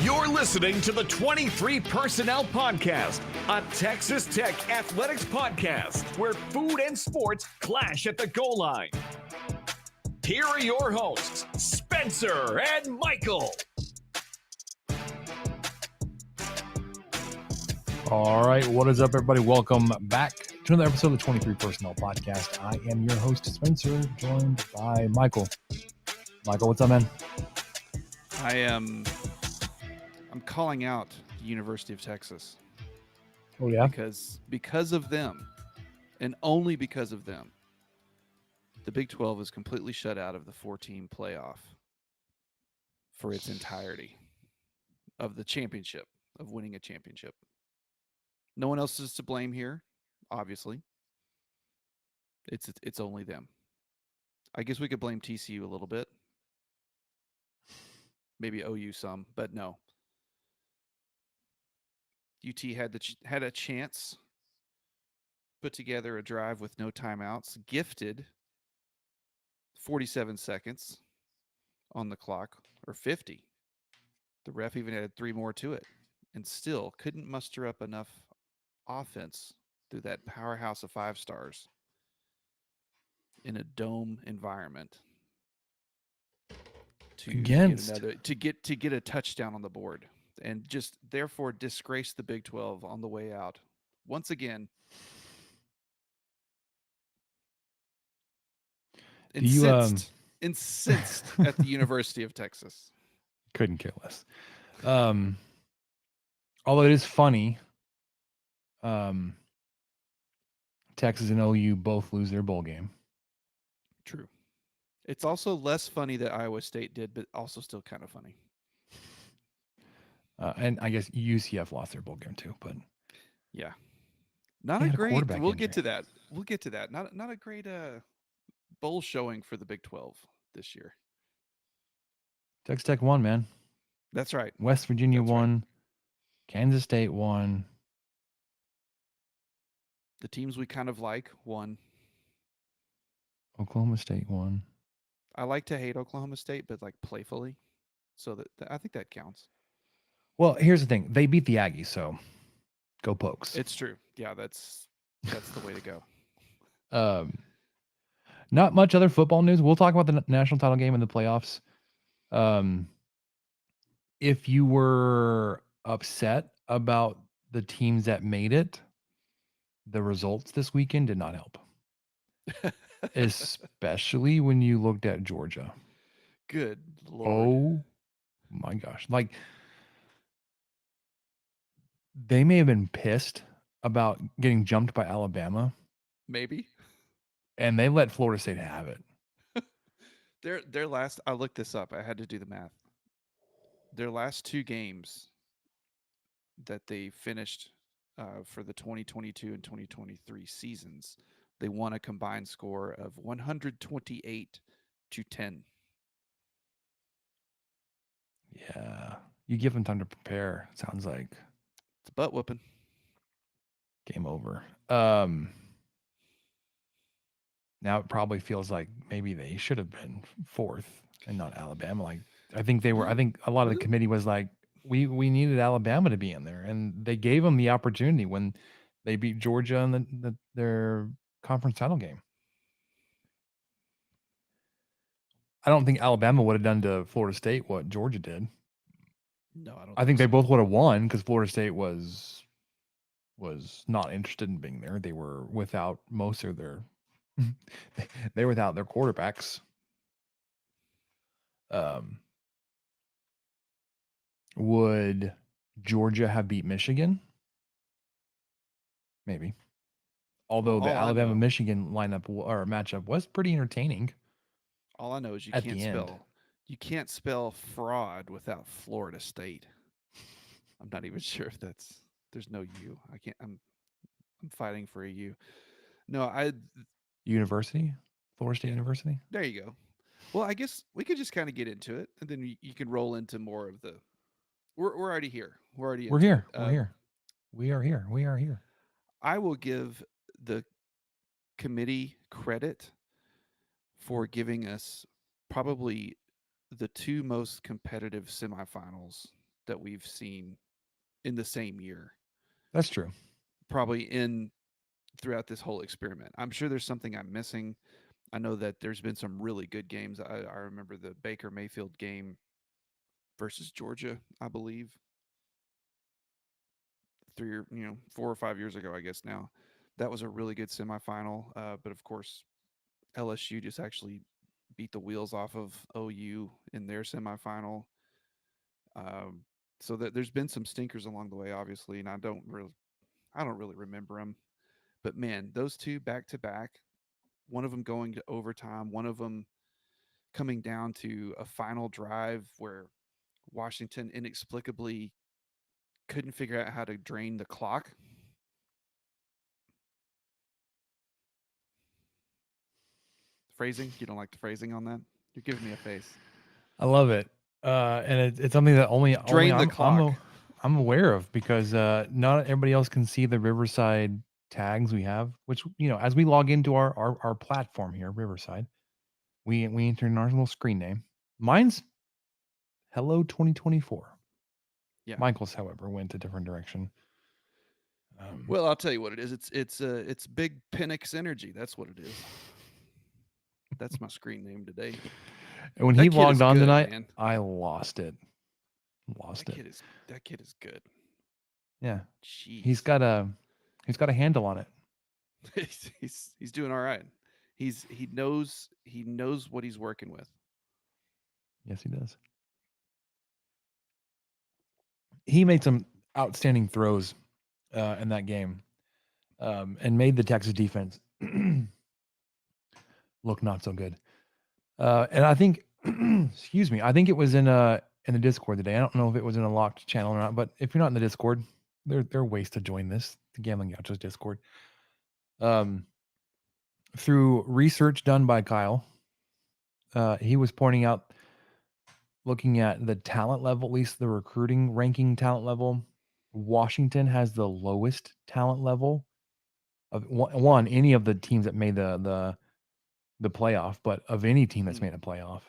You're listening to the 23 Personnel Podcast, a Texas Tech athletics podcast where food and sports clash at the goal line. Here are your hosts, Spencer and Michael. All right, what is up, everybody? Welcome back to another episode of the 23 Personnel Podcast. I am your host, Spencer, joined by Michael. Michael, what's up, man? I'm calling out the University of Texas. Oh, yeah? Because of them, and only because of them, the Big 12 is completely shut out of the 4-team playoff for its entirety of the championship, of winning a championship. No one else is to blame here, obviously. It's only them. I guess we could blame TCU a little bit. Maybe OU some, but no. UT had a chance, put together a drive with no timeouts, gifted 47 seconds on the clock, or 50. The ref even added 3 more to it, and still couldn't muster up enough offense through that powerhouse of 5 stars in a dome environment to get a touchdown on the board, and just therefore disgrace the Big 12 on the way out. Once again, incensed at the University of Texas. Couldn't care less. Although it is funny, Texas and OU both lose their bowl game. True. It's also less funny that Iowa State did, but also still kind of funny. And I guess UCF lost their bowl game too, but yeah, not a great. We'll get to that. Not a great bowl showing for the Big 12 this year. Texas Tech won, man. That's right. West Virginia won. Right. Kansas State won. The teams we kind of like won. Oklahoma State won. I like to hate Oklahoma State, but like playfully, so that I think that counts. Well, here's the thing: they beat the Aggies, so go Pokes. It's true. Yeah, that's the way to go. Not much other football news. We'll talk about the national title game and the playoffs. If you were upset about the teams that made it, the results this weekend did not help. Especially when you looked at Georgia. Good Lord. Oh my gosh. Like, they may have been pissed about getting jumped by Alabama. Maybe. And they let Florida State have it. Their last, I looked this up. I had to do the math. Their last 2 games that they finished for the 2022 and 2023 seasons, they won a combined score of 128-10. Yeah. You give them time to prepare, it sounds like. It's a butt whooping. Game over. Now it probably feels like maybe they should have been 4th and not Alabama. Like, I think a lot of the committee was like, we needed Alabama to be in there, and they gave them the opportunity when they beat Georgia in their conference title game. I don't think Alabama would have done to Florida State what Georgia did. No, I don't. I think they both would have won because Florida State was not interested in being there. They were without most of their they were without their quarterbacks. Would Georgia have beat Michigan? Maybe. Although the Alabama-Michigan lineup or matchup was pretty entertaining. All I know is you can't spell fraud without Florida State. I'm not even sure if there's no U. I can't. I'm fighting for a U. No, University, Florida State University. There you go. Well, I guess we could just kind of get into it, and then you can roll into more of the. We're already here. We're here. We are here. I will give the committee credit for giving us probably the 2 most competitive semifinals that we've seen in the same year, That's true. probably throughout this whole experiment. I'm sure there's something I'm missing. I know that there's been some really good games. I remember the Baker Mayfield game versus Georgia, I believe, 4 or 5 years ago, I guess now. That was a really good semifinal. But of course, LSU just actually beat the wheels off of OU in their semifinal. So that there's been some stinkers along the way, obviously, and I don't really remember them. But man, those two back to back, one of them going to overtime, one of them coming down to a final drive where Washington inexplicably couldn't figure out how to drain the clock. Phrasing? You don't like the phrasing on that? You're giving me a face. I love it, and it's something that only Drain the clock. I'm aware of because not everybody else can see the Riverside tags we have. Which as we log into our platform here, Riverside, we enter in our little screen name. Mine's Hello 2024. Yeah. Michael's, however, went a different direction. Well, I'll tell you what it is. It's Big Penix Energy. That's what it is. That's my screen name today. And when That he kid logged is on good, tonight, man. I lost it. That kid is good. Yeah, Jeez. he's got a handle on it. he's doing all right. He knows what he's working with. Yes, he does. He made some outstanding throws in that game, and made the Texas defense look not so good. And I think, excuse me, I think it was in the Discord today. I don't know if it was in a locked channel or not, but if you're not in the Discord, there are ways to join this, the Gambling Gauchos Discord. Through research done by Kyle, he was pointing out, looking at the talent level, at least the recruiting ranking talent level, Washington has the lowest talent level of any of the teams that made the playoff, but of any team that's made a playoff.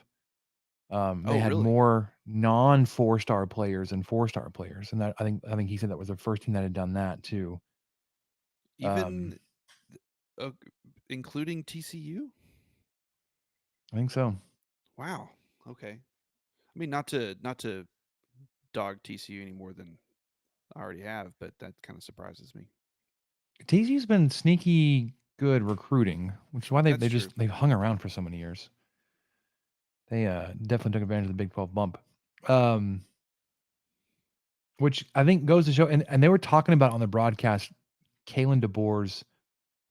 They had really? more non 4-star players and 4-star players, and that I think he said that was the first team that had done that too. Even including TCU? I think so. Wow. Okay. I mean, not to dog TCU any more than I already have, but that kind of surprises me. TCU's been sneaky good recruiting, which is why That's they've hung around for so many years. They definitely took advantage of the Big 12 bump, which I think goes to show. And they were talking about on the broadcast Kalen DeBoer's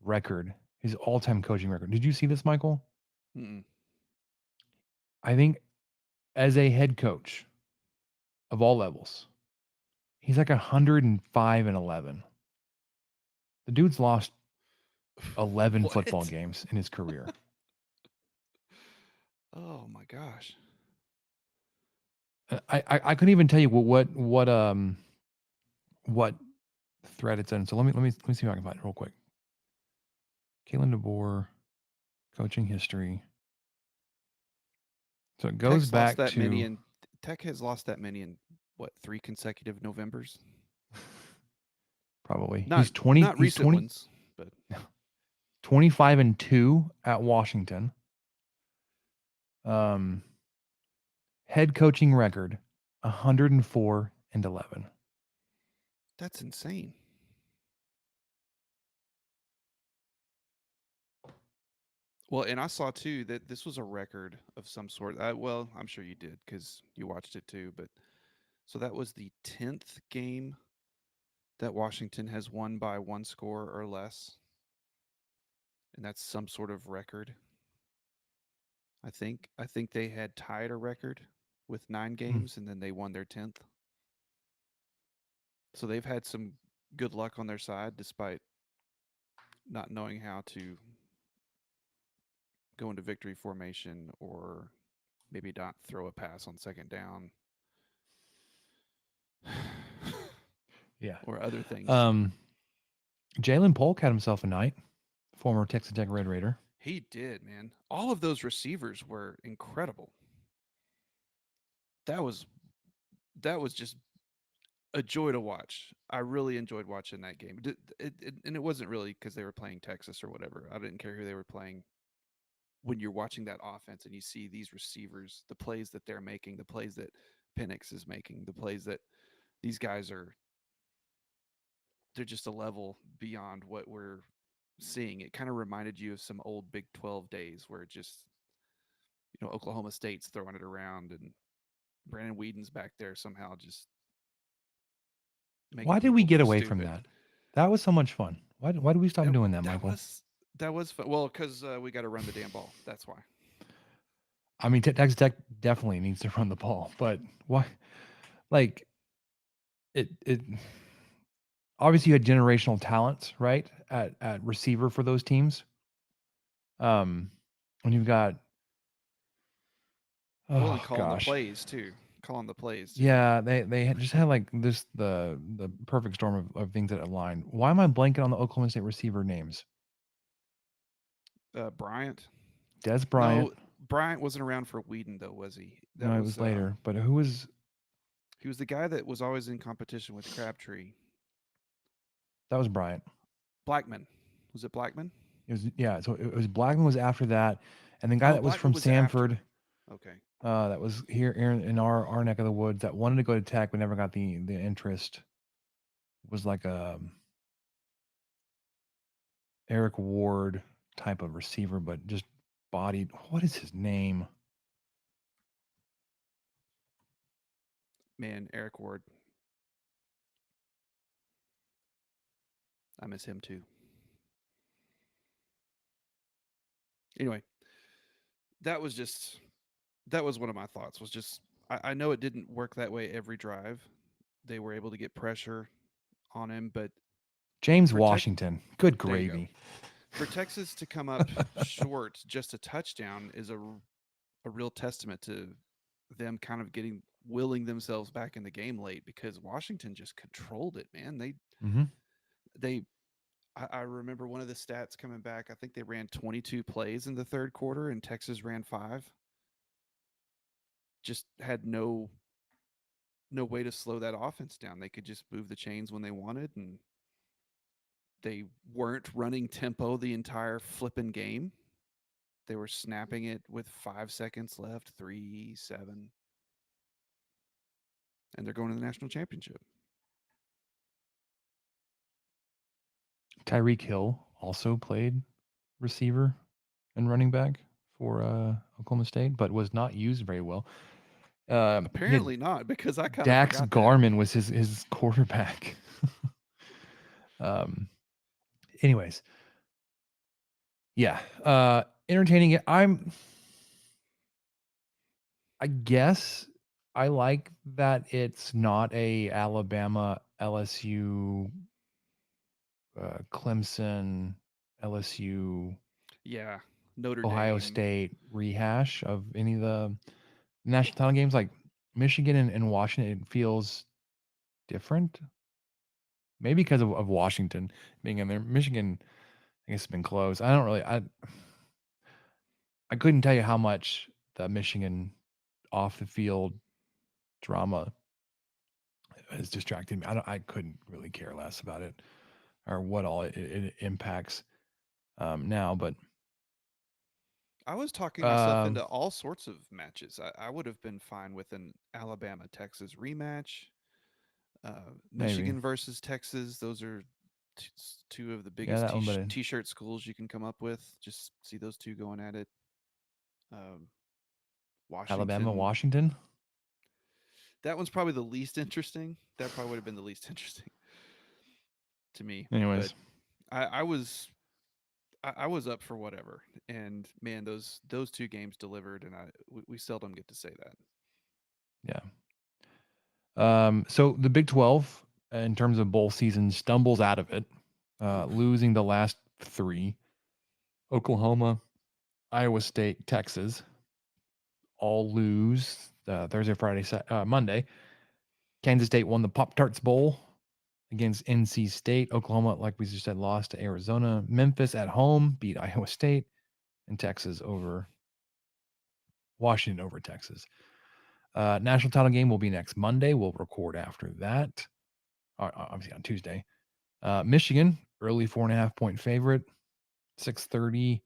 record, his all-time coaching record. Did you see this, Michael? Mm-mm. I think as a head coach of all levels, he's like 105-11. The dude's lost 11 football games in his career. Oh my gosh. I couldn't even tell you what thread it's in. So let me see if I can find it real quick. Kalen DeBoer, coaching history. So it goes back to Tech has lost that many in what, 3 consecutive Novembers? Probably. Not, He's 20. Not recent ones, but 25-2 at Washington. Head coaching record 104-11. That's insane. Well, and I saw too that this was a record of some sort. Well, I'm sure you did because you watched it too. But so that was the 10th game that Washington has won by 1 score or less, and that's some sort of record. I think they had tied a record with 9 games, and then they won their 10th. So they've had some good luck on their side, despite not knowing how to go into victory formation or maybe not throw a pass on second down. Yeah. Or other things. Jalen Polk had himself a night, former Texas Tech Red Raider. He did, man. All of those receivers were incredible. That was just a joy to watch. I really enjoyed watching that game. And it wasn't really because they were playing Texas or whatever. I didn't care who they were playing. When you're watching that offense and you see these receivers, the plays that they're making, the plays that Penix is making, the plays that these guys are, they're just a level beyond what we're seeing. It kind of reminded you of some old Big 12 days where it just, Oklahoma State's throwing it around and Brandon Whedon's back there somehow just making Why did we people get look away from stupid. that? That was so much fun. Why did we stop doing that, Michael? That was fun. Well, because we got to run the damn ball. That's why. I mean, Texas Tech definitely needs to run the ball, but why? Like, it obviously you had generational talents, right? At receiver for those teams. When you've got, Well, and oh calling the gosh, plays too. Calling the plays too. yeah, they just had like this the perfect storm of things that aligned. Why am I blanking on the Oklahoma State receiver names? Bryant. Des Bryant. No, Bryant wasn't around for Whedon though, was he? That No, it was later. But who was? He was the guy that was always in competition with Crabtree. That was Bryant. Blackman. Was it Blackman? It was, yeah. So it was Blackman was after that, and the guy Oh, that was Blackman from was after. Samford. Okay. That was here in our neck of the woods that wanted to go to Tech but never got the interest. Was like a Eric Ward type of receiver, but just bodied. What is his name? Man, Eric Ward. I miss him too. Anyway, that was one of my thoughts. Was just I know it didn't work that way every drive. They were able to get pressure on him, but James For Washington. Good There you go. gravy. for Texas to come up short just a touchdown is a real testament to them kind of willing themselves back in the game late because Washington just controlled it, man. Mm-hmm. They I remember one of the stats coming back. I think they ran 22 plays in the third quarter and Texas ran 5. Just had no way to slow that offense down. They could just move the chains when they wanted, and they weren't running tempo the entire flipping game. They were snapping it with 5 seconds left, 3, 7, and they're going to the national championship. Tyreek Hill also played receiver and running back for Oklahoma State, but was not used very well. Apparently not, because I kind of Dax forgot Garman was his quarterback. Anyways, yeah, entertaining. I guess I like that it's not a Alabama, LSU, Clemson, LSU, Yeah, Notre Ohio Dame. State rehash of any of the national title games. Like Michigan and Washington, it feels different. Maybe because of Washington being in there. Michigan, I guess, has been close. I don't really. I couldn't tell you how much the Michigan off the field drama has distracted me. I couldn't really care less about it or what all it impacts now. But I was talking myself into all sorts of matches. I would have been fine with an Alabama Texas rematch. Michigan versus Texas. Those are two of the biggest t-shirt schools you can come up with. Just see those two going at it. Washington, Alabama, Washington. That one's probably the least interesting. That probably would have been the least interesting to me. Anyways, but I was up for whatever, and man, those two games delivered, and we seldom get to say that. Yeah. So the Big 12, in terms of bowl season, stumbles out of it, losing the last 3. Oklahoma, Iowa State, Texas, all lose Thursday, Friday, Monday. Kansas State won the Pop-Tarts Bowl against NC State. Oklahoma, like we just said, lost to Arizona. Memphis at home beat Iowa State, and Texas over Washington over Texas. National title game will be next Monday. We'll record after that. obviously on Tuesday. Michigan, early 4.5-point favorite, 6:30.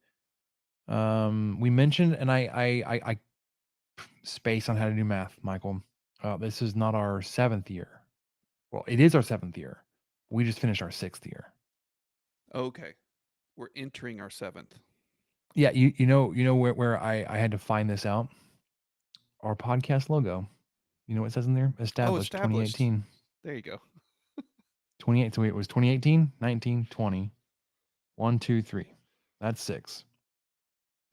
We mentioned, and I space on how to do math, Michael. This is not our 7th year. Well, it is our 7th year. We just finished our 6th year. Okay. We're entering our 7th. Yeah, you know where I had to find this out. Our podcast logo. You know what it says in there? Established. 2018. There you go. 28. So it was 2018, 19, 20. 1, 2, 3. That's 6.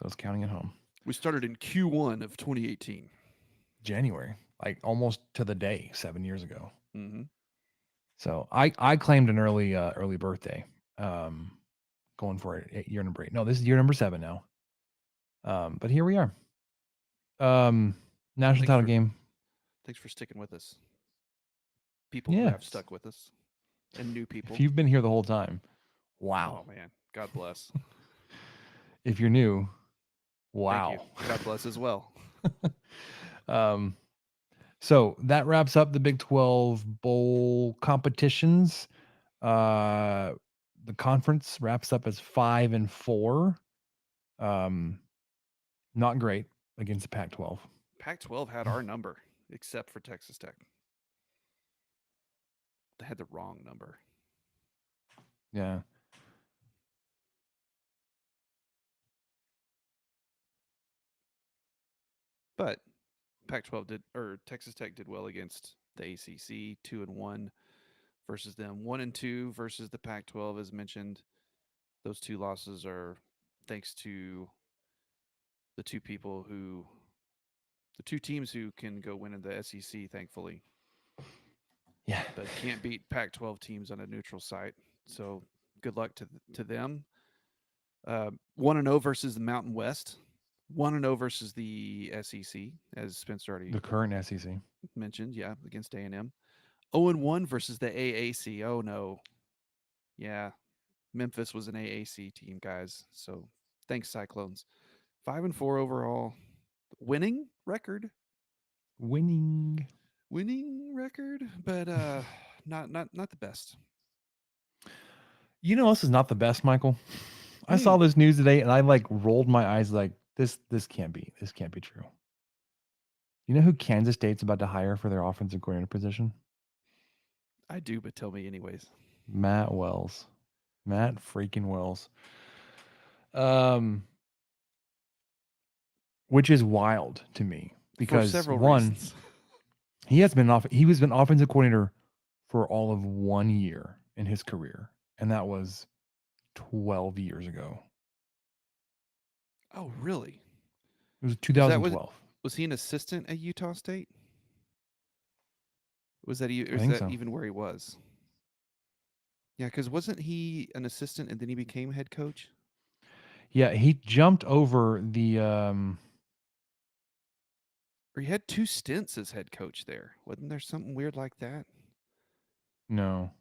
Those counting at home. We started in Q1 of 2018. January, like almost to the day, 7 years ago. Mm-hmm. So I claimed an early birthday. Going for it, year number 8. No, this is year number 7 now. But here we are. National title game. Thanks for sticking with us. People who have stuck with us, and new people. If you've been here the whole time, wow. Oh man, God bless. If you're new, wow. God bless as well. So that wraps up the Big 12 bowl competitions. The conference wraps up as 5-4. Not great against the Pac-12. Pac-12 had our number, except for Texas Tech. They had the wrong number. Yeah. But Pac-12 did, or Texas Tech did well against the ACC, 2-1 versus them, 1-2 versus the Pac-12, as mentioned. Those 2 losses are thanks to the 2 teams who can go win in the SEC, thankfully. Yeah. But can't beat Pac-12 teams on a neutral site. So good luck to them. 1-0 versus the Mountain West. 1-0 versus the SEC, as Spencer already the current SEC mentioned. Yeah, against A&M. 0-1 versus the AAC. Oh no. Yeah, Memphis was an AAC team, guys. So thanks, Cyclones. 5-4 overall. Winning record, but not the best. You know, this is not the best, Michael. I saw this news today and I like rolled my eyes like this can't be true. You know who Kansas State's about to hire for their offensive coordinator position? I do, but tell me anyways. Matt Wells. Matt freaking Wells. Which is wild to me because for several reasons. He was been offensive coordinator for all of 1 year in his career, and that was 12 years ago. Oh, really? It was 2012. Was he an assistant at Utah State? Was that even where he was? Yeah, because wasn't he an assistant and then he became head coach? Yeah, he jumped over the or he had 2 stints as head coach there. Wasn't there something weird like that? No.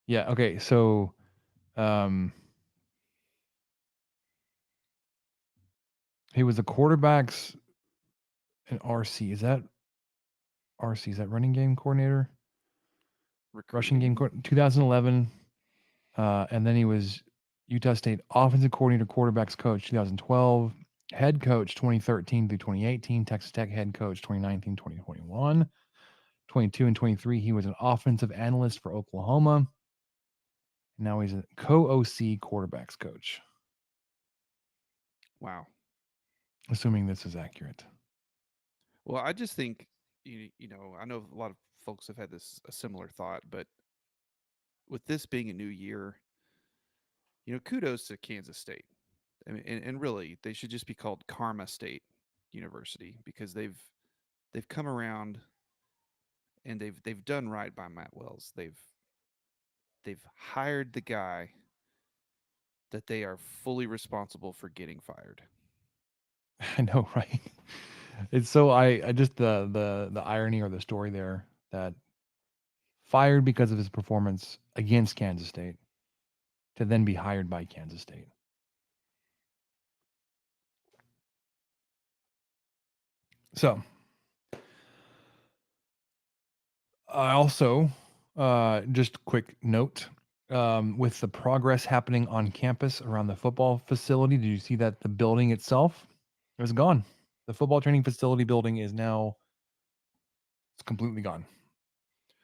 Yeah, okay. So he was the quarterbacks in RC. Is that RC? Is that running game coordinator? Rushing game 2011. And then he was Utah State offensive coordinator, quarterbacks coach 2012, head coach 2013 through 2018, Texas Tech head coach 2019, 2021, 22 and 23. He was an offensive analyst for Oklahoma. Now he's a co-OC quarterbacks coach. Wow. Assuming this is accurate. Well, I just think, you know, I know a lot of folks have had a similar thought, but with this being a new year, you know, kudos to Kansas State. I mean, and really, they should just be called Karma State University because they've come around and they've done right by Matt Wells. They've hired the guy that they are fully responsible for getting fired. I know, right? It's so I just the irony or the story there that fired because of his performance against Kansas State to then be hired by Kansas State. So I also, just quick note, with the progress happening on campus around the football facility, did you see that the building itself is gone? The football training facility building is now it's completely gone.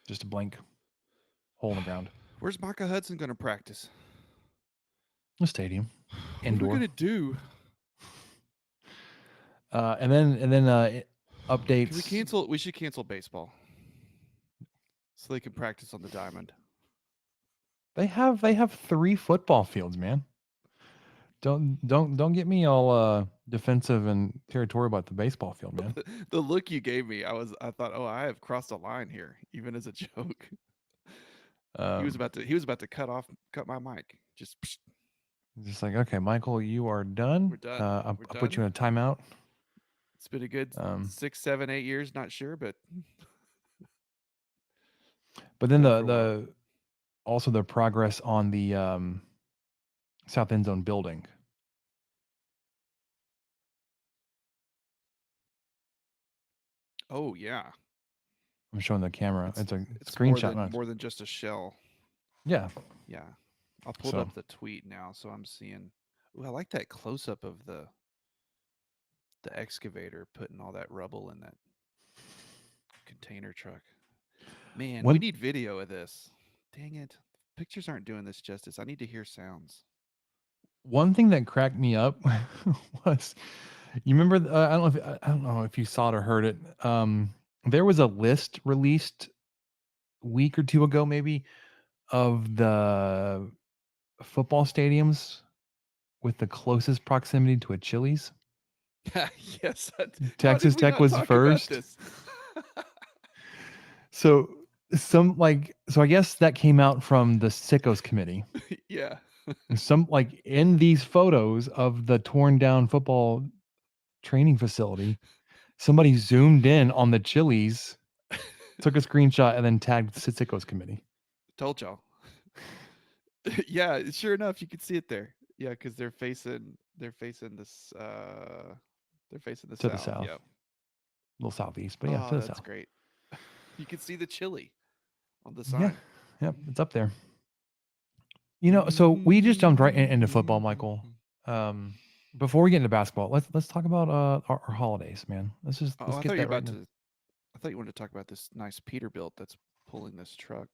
Just a blank hole in the ground. Where's Micah Hudson going to practice? A stadium, What are we indoor. going to do? And then updates. Can we cancel? We should cancel baseball so they can practice on the diamond. They have 3 football fields, man. Don't get me all defensive and territorial about the baseball field, man. The look you gave me, I thought, oh, I have crossed a line here, even as a joke. He was about to cut my mic. Just like, okay, Michael, you are done. We're done. I'll We're put you done. in a timeout. It's been a good 6, 7, 8 years. Not sure, but then done for a while. the also the progress on the south end zone building. Oh yeah, I'm showing the camera. It's a it's screenshot. more than just a shell. Yeah. Yeah, I'll pull up the tweet now, so I'm seeing. Ooh, I like that close up of the excavator putting all that rubble in that container truck. Man, we need video of this. Dang it, pictures aren't doing this justice. I need to hear sounds. One thing that cracked me up was, you remember? I don't know if you saw it or heard it. There was a list released a week or two ago, maybe, of the football stadiums with the closest proximity to a Chili's. Yes, Texas Tech was first. So I guess that came out from the Sickos committee. Yeah. In these photos of the torn down football training facility, somebody zoomed in on the Chili's, took a screenshot, and then tagged the Sickos committee. Told y'all. Yeah, sure enough, you can see it there. Yeah, because they're facing this. They're facing the to south. the south. Yep. A little southeast, but yeah, to the that's south. great. You can see the chili on the sign. Yeah, it's up there. So we just jumped right into football, Michael. Before we get into basketball, let's talk about our holidays, man. Let's get that right. I thought you wanted to talk about this nice Peterbilt that's pulling this truck,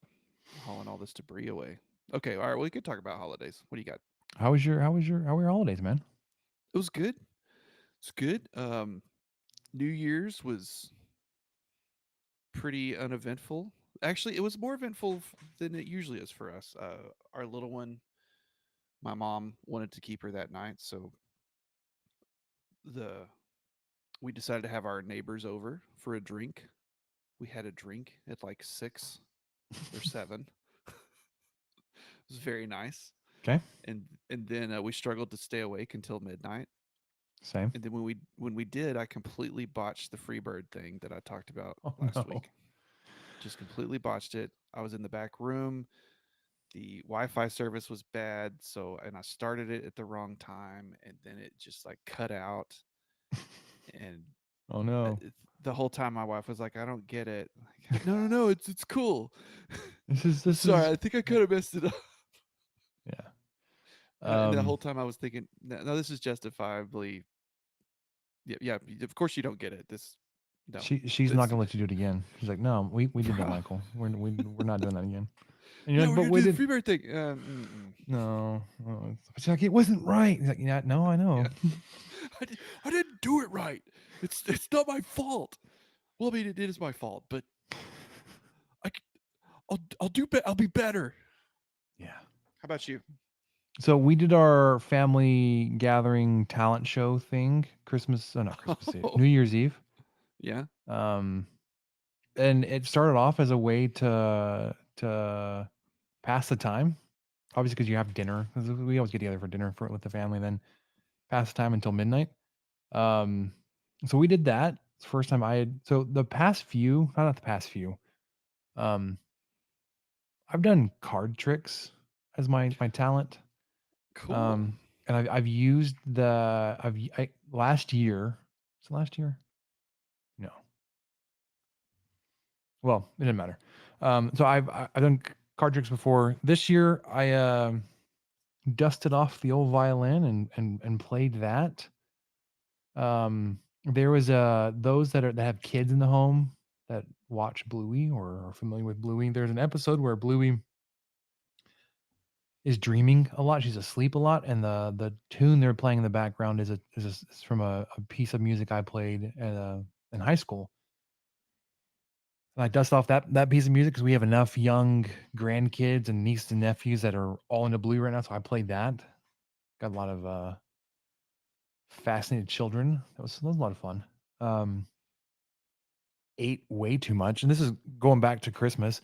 hauling all this debris away. Okay, all right. Well, we could talk about holidays. What do you got? How were your holidays, man? It was good. It's good. New Year's was pretty uneventful. Actually, it was more eventful than it usually is for us. Our little one, my mom wanted to keep her that night, so we decided to have our neighbors over for a drink. We had a drink at like 6 or 7. It was very nice. Okay. And then we struggled to stay awake until midnight. Same. And then when we did, I completely botched the Freebird thing that I talked about last week. Just completely botched it. I was in the back room. The Wi-Fi service was bad, and I started it at the wrong time, and then it just like cut out. And oh no! The whole time my wife was like, "I don't get it." Like, no, it's cool. This Sorry, is... I think I could have messed it up. Yeah. And the whole time I was thinking, no, this is justifiably. Yeah. Of course you don't get it. No, she's not gonna let you do it again. She's like, no, we did that, Michael. We're not doing that again. And you're like, but we did the Freebird thing. No, she's like, it wasn't right. He's like, yeah, no, I know. Yeah. I didn't do it right. It's not my fault. Well, I mean, it is my fault, but I'll be better. Yeah. How about you? So we did our family gathering talent show thing, not Christmas Eve, New Year's Eve. Yeah. And it started off as a way to pass the time, obviously, because you have dinner. We always get together for dinner with the family, then pass the time until midnight. So we did that. It's the first time the past few, not the past few. I've done card tricks as my talent. Cool. And I've used last year. Was it last year? Well, it didn't matter. So I've done card tricks before. This year I dusted off the old violin and played that. There was those that have kids in the home that watch Bluey or are familiar with Bluey. There's an episode where Bluey is dreaming a lot. She's asleep a lot, and the tune they're playing in the background is from a piece of music I played in high school. And I dust off that piece of music because we have enough young grandkids and nieces and nephews that are all into Bluey right now. So I played that. Got a lot of fascinated children. That was a lot of fun. Ate way too much, and this is going back to Christmas.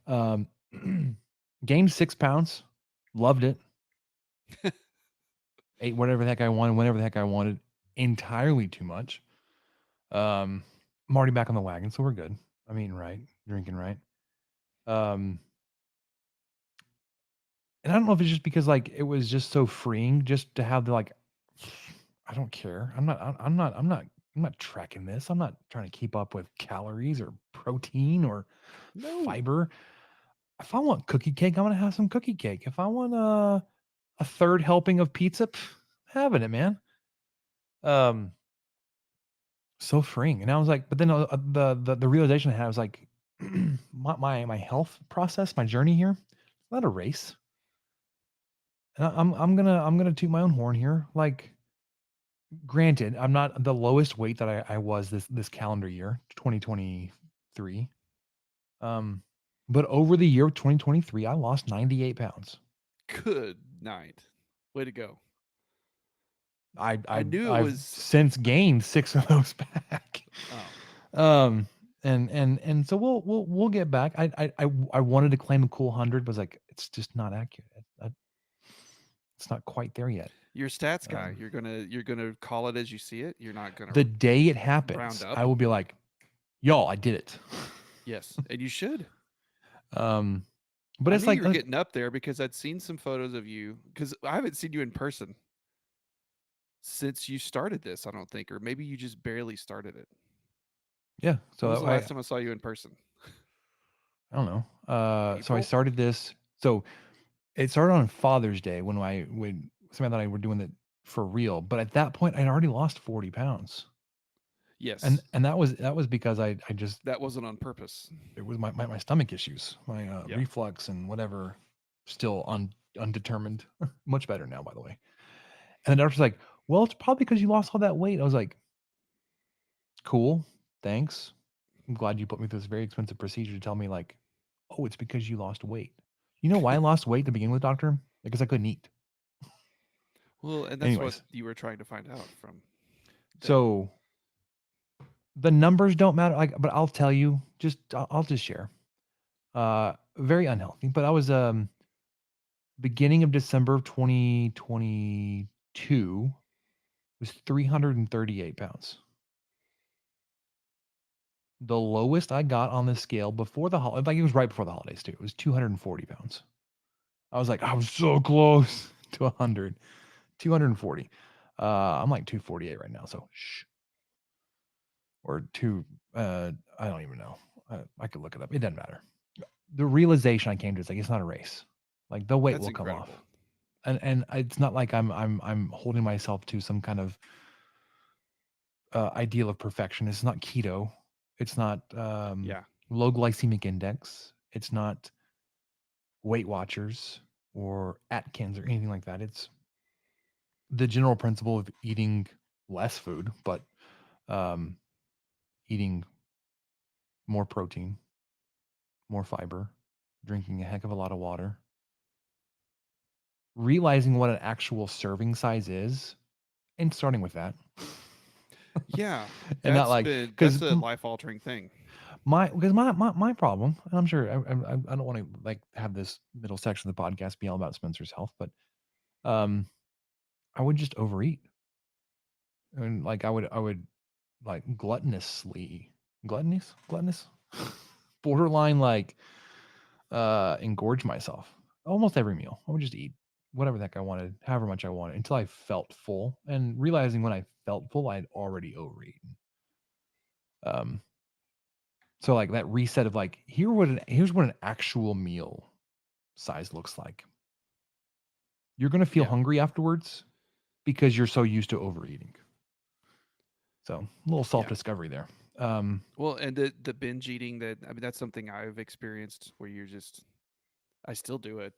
Um, gained 6 pounds. Loved it. Ate whatever the heck I wanted, whenever the heck I wanted. Entirely too much. I'm already back on the wagon, so we're good. I'm eating right, drinking right. And I don't know if it's just because like it was just so freeing just to have the like I don't care. I'm not tracking this. I'm not trying to keep up with calories or protein or No. fiber. If I want cookie cake, I'm gonna have some cookie cake. If I want a third helping of pizza, having it, man. So freeing. And I was like, but then the realization I had was like, my health process, my journey here, it's not a race. And I'm gonna toot my own horn here. Like, granted, I'm not the lowest weight that I was this calendar year, 2023. But over the year of 2023, I lost 98 pounds. Good night. Way to go. I I knew it I've was- since gained 6 of those back. Oh, And so we'll get back. I wanted to claim a cool 100, but was like, it's just not accurate. It's not quite there yet. you're a stats guy. Um, You're gonna call it as you see it. You're not gonna. The day it happens, up. I will be like, y'all, I did it. Yes, and you should. But I it's knew like you were getting up there because I'd seen some photos of you. Because I haven't seen you in person since you started this. I don't think, or maybe you just barely started it. yeah. When So was the last time I saw you in person? I don't know. So I April? started this. So it started on Father's Day when somebody thought I were doing it for real. But at that point, I'd already lost 40 pounds. Yes, And that was because I just that wasn't on purpose. it was my stomach issues, my Yeah. reflux and whatever, still undetermined. Much better now, by the way. And the doctor's like, "Well, it's probably because you lost all that weight." I was like, "Cool, thanks. I'm glad you put me through this very expensive procedure to tell me like, oh, it's because you lost weight. You know why I lost weight to begin with, doctor? Because I couldn't eat." Well, and that's Anyways. what you were trying to find out from. So the numbers don't matter. Like, but I'll tell you, I'll just share. Very unhealthy. But I was beginning of December of 2022 was 338 pounds. The lowest I got on the scale before the holiday, like it was right before the holidays too. It was 240 pounds. I was like, I was so close to 100, 240. I'm like 248 right now. So shh. Or I don't even know. I could look it up. It doesn't matter. The realization I came to is like, it's not a race. Like the weight That's will come incredible. off. And it's not like I'm holding myself to some kind of ideal of perfection. It's not keto. It's not Yeah. low glycemic index. It's not Weight Watchers or Atkins or anything like that. It's the general principle of eating less food, but eating more protein, more fiber, drinking a heck of a lot of water, realizing what an actual serving size is, and starting with that. Yeah, And not like that's a life altering thing. my problem, and I'm sure I don't want to like have this middle section of the podcast be all about Spencer's health, but I would just overeat, and like I would like gluttonous, borderline like engorge myself almost every meal. I would just eat whatever the heck I wanted, however much I wanted, until I felt full. And realizing when I felt full, I'd already overeaten. So like that reset of like here's what an actual meal size looks like. You're gonna feel Yeah. hungry afterwards because you're so used to overeating. So a little self discovery there. Well, and the binge eating, that's something I've experienced where I still do it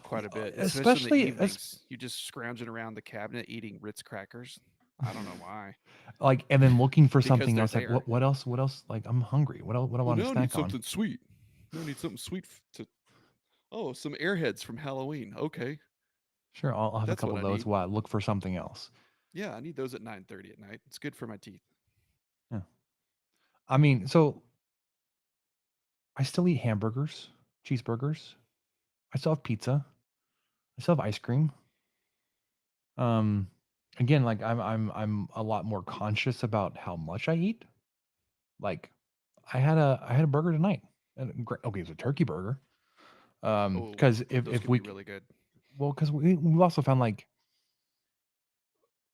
quite a bit, especially in the especially evenings. You just scrounging around the cabinet eating Ritz crackers. I don't know why. like and then looking for Because something they're else. Like there. what else? What else? Like I'm hungry. What else? What do I Well, want to now I need snack on? something sweet. Now I need something sweet to. Oh, some Airheads from Halloween. Okay, Sure, I'll have a that's what couple I of those need. while I look for something else. Yeah, I need those at 9:30 at night. It's good for my teeth. Yeah. I mean, so I still eat hamburgers, cheeseburgers. I still have pizza. I still have ice cream. Um, again, like I'm a lot more conscious about how much I eat. Like, I had a burger tonight. And okay, it was a turkey burger. Oh, Because those if can be we really good. well, because we also found like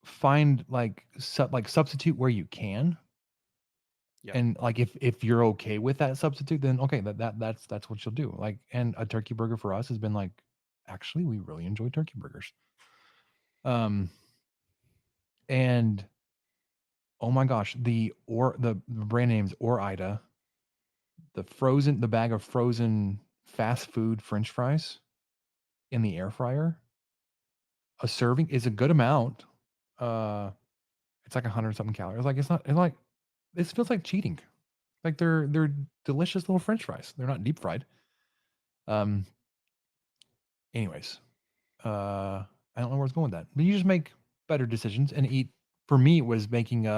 find like substitute where you can. Yeah. And like if you're okay with that substitute, then okay, that's what you'll do. Like, and a turkey burger for us has been like, actually, we really enjoy turkey burgers. Um, and oh my gosh, the brand names Ore-Ida, the bag of frozen fast food French fries in the air fryer, a serving is a good amount. Uh, it's like 100 something calories. Like it's like this feels like cheating. Like they're delicious little French fries. They're not deep fried. Um, anyways, I don't know where it's going with that, but you just make better decisions and eat. For me, it was making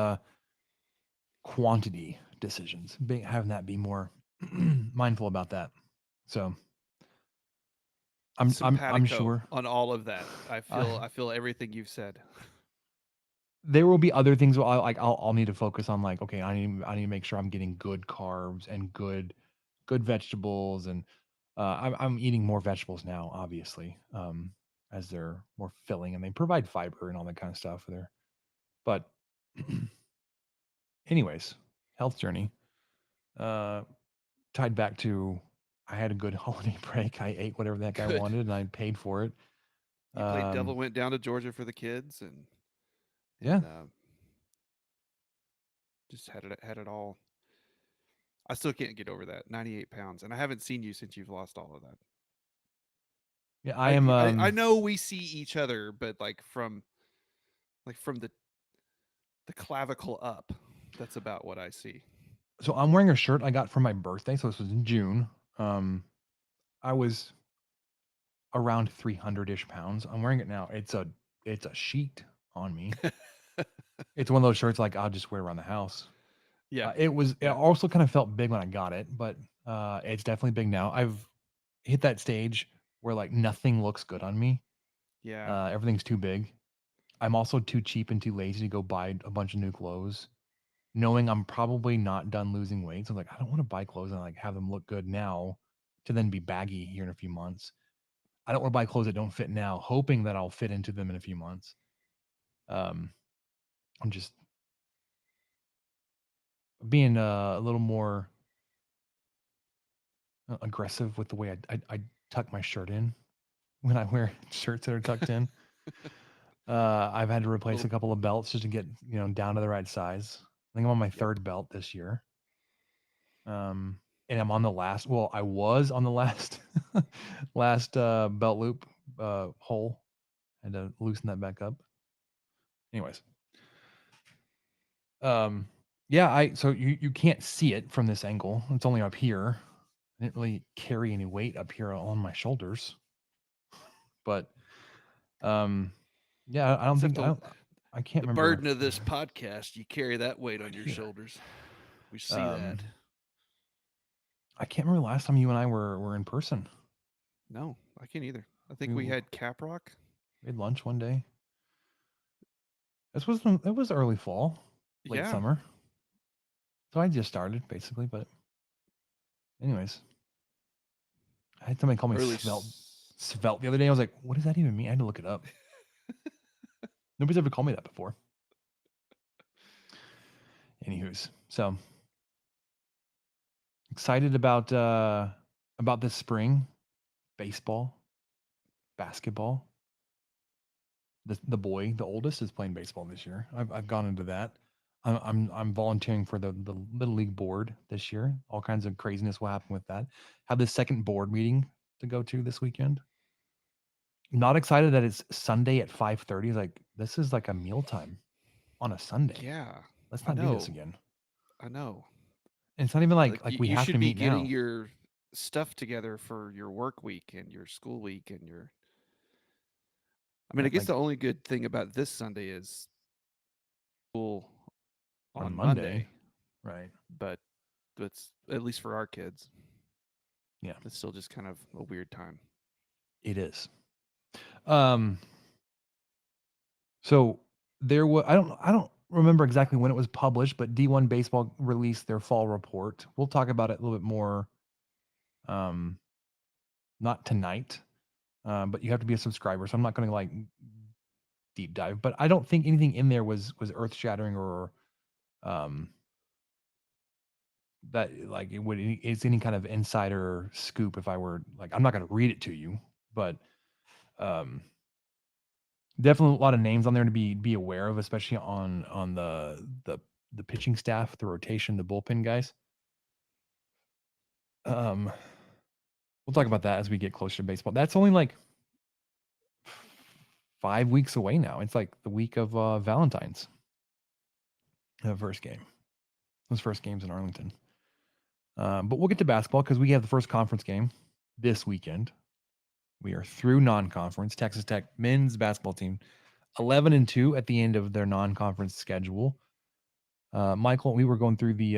quantity decisions, having that be more mindful about that. So I'm Simpatico sure on all of that. uh, I feel everything you've said. there will be other things where I'll need to focus on. Like, okay, I need to make sure I'm getting good carbs and good vegetables, and I'm eating more vegetables now, obviously, as they're more filling and they provide fiber and all that kind of stuff there. But anyways, health journey. Uh, tied back to I had a good holiday break. I ate whatever the heck I Good. wanted and I paid for it. You played Devil Went Down to Georgia for the kids Yeah. and just had it all. I still can't get over that. 98 pounds, and I haven't seen you since you've lost all of that. Yeah, I am I know we see each other, but from the clavicle up, that's about what I see. so I'm wearing a shirt I got for my birthday, so this was in June. I was around 300-ish pounds. I'm wearing it now. It's a sheet on me. It's one of those shirts like I'll just wear around the house. Yeah, It also kind of felt big when I got it, but it's definitely big now. I've hit that stage where like nothing looks good on me. yeah. Everything's too big. I'm also too cheap and too lazy to go buy a bunch of new clothes, knowing I'm probably not done losing weight. So I'm like, I don't want to buy clothes and like have them look good now to then be baggy here in a few months. I don't want to buy clothes that don't fit now, hoping that I'll fit into them in a few months. Um, I'm just being a little more aggressive with the way I tuck my shirt in when I wear shirts that are tucked in. I've had to replace a couple of belts just to get down to the right size. I think I'm on my third belt this year. And I'm on the last. Well, I was on the last last belt loop hole. Had to loosen that back up. Anyways, yeah. So you can't see it from this angle. It's only up here. I didn't really carry any weight up here on my shoulders, but yeah. I don't think I can't the remember. burden of this podcast. You carry that weight on your shoulders. We see that. I can't remember the last time you and I were in person. No, I can't either. I think we had Caprock. We had lunch one day. It was early fall, late summer. So I just started basically, but anyways, I had somebody call me svelte the other day. I was like, what does that even mean? I had to look it up. Nobody's ever called me that before. Anywho's, so Excited about this spring. Baseball, basketball. The oldest, is playing baseball this year. I've gone into that. I'm volunteering for the little league board this year. All kinds of craziness will happen with that. Have this second board meeting to go to this weekend. Not excited that it's Sunday at 5:30. Like, this is like a mealtime on a Sunday. Yeah, Let's I not do this know. again. I know. And it's not even like Like we you have to should be meet getting now. your stuff together for your work week and your school week and your. I mean, I Right? guess Like the only good thing about this Sunday is school on on Monday, Monday, right? but it's at least for our kids. Yeah, It's still just kind of a weird time. it is. Um, so there was I don't remember exactly when it was published, but D1 Baseball released their fall report. We'll talk about it a little bit more. Um, not tonight, but you have to be a subscriber, so I'm not going to like deep dive. But I don't think anything in there was earth shattering or um that like it's any kind of insider scoop. If I were like, I'm not going to read it to you, but um definitely a lot of names on there to be aware of, especially on the pitching staff, the rotation, the bullpen guys. Um, we'll talk about that as we get closer to baseball. That's only like 5 weeks away now. It's like the week of Valentine's. The first game. Those first games in Arlington. But we'll get to basketball because we have the first conference game this weekend. We are through non-conference. Texas Tech men's basketball team 11-2 at the end of their non-conference schedule. Michael, we were going through the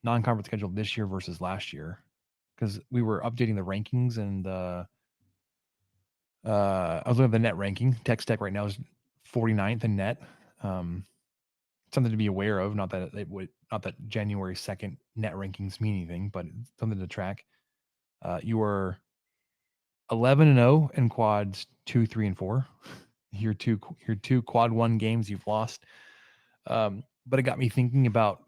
non-conference schedule this year versus last year because we were updating the rankings, and I was looking at the net ranking. Texas Tech right now is 49th in net. Something to be aware of. Not that January 2nd net rankings mean anything, but it's something to track. You were 11-0 in quads 2, 3, and 4. Your two quad 1 games you've lost. But it got me thinking about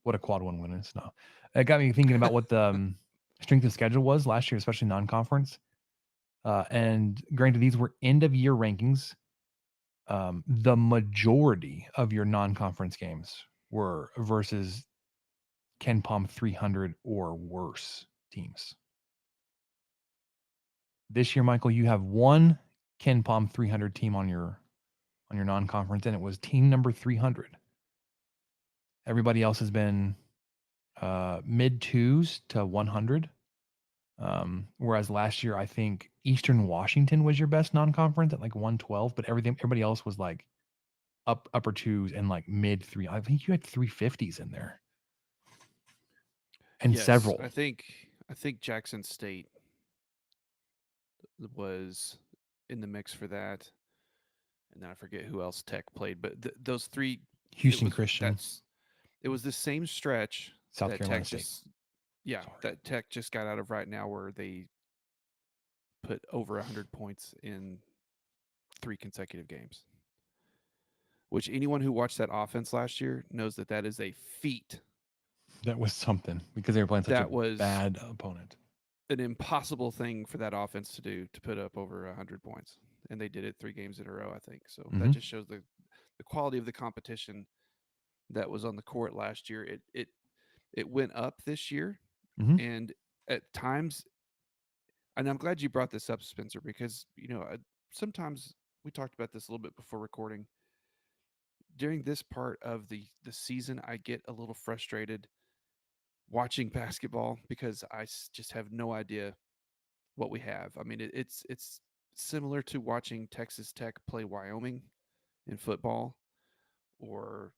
what a quad 1 win is. No, it got me thinking about what the strength of schedule was last year, especially non-conference. And granted, these were end of year rankings. The majority of your non-conference games were versus Ken Palm 300 or worse teams. This year, Michael, you have one Ken Palm 300 team on your non-conference, and it was team number 300. Everybody else has been mid twos to 100. Whereas last year, I think Eastern Washington was your best non-conference at like 112, but everybody else was like upper twos and like mid three. I think you had 350s in there, and Yes, several. I think Jackson State was in the mix for that, and then I forget who else Tech played, but those three. Houston Christian, It was the same stretch South that Carolina Tech State. just yeah Sorry. that Tech just got out of right now, where they put over 100 points in 3 consecutive games. Which anyone who watched that offense last year knows that is a feat. That was something because they were playing such a That was bad opponent. an impossible thing for that offense to do, to put up over 100 points, and they did it 3 games in a row, I think. So that just shows the quality of the competition that was on the court last year. It went up this year, and at times, and I'm glad you brought this up, Spencer, because sometimes we talked about this a little bit before recording. During this part of the season, I get a little frustrated watching basketball because I just have no idea what we have. I mean, it's similar to watching Texas Tech play Wyoming in football, or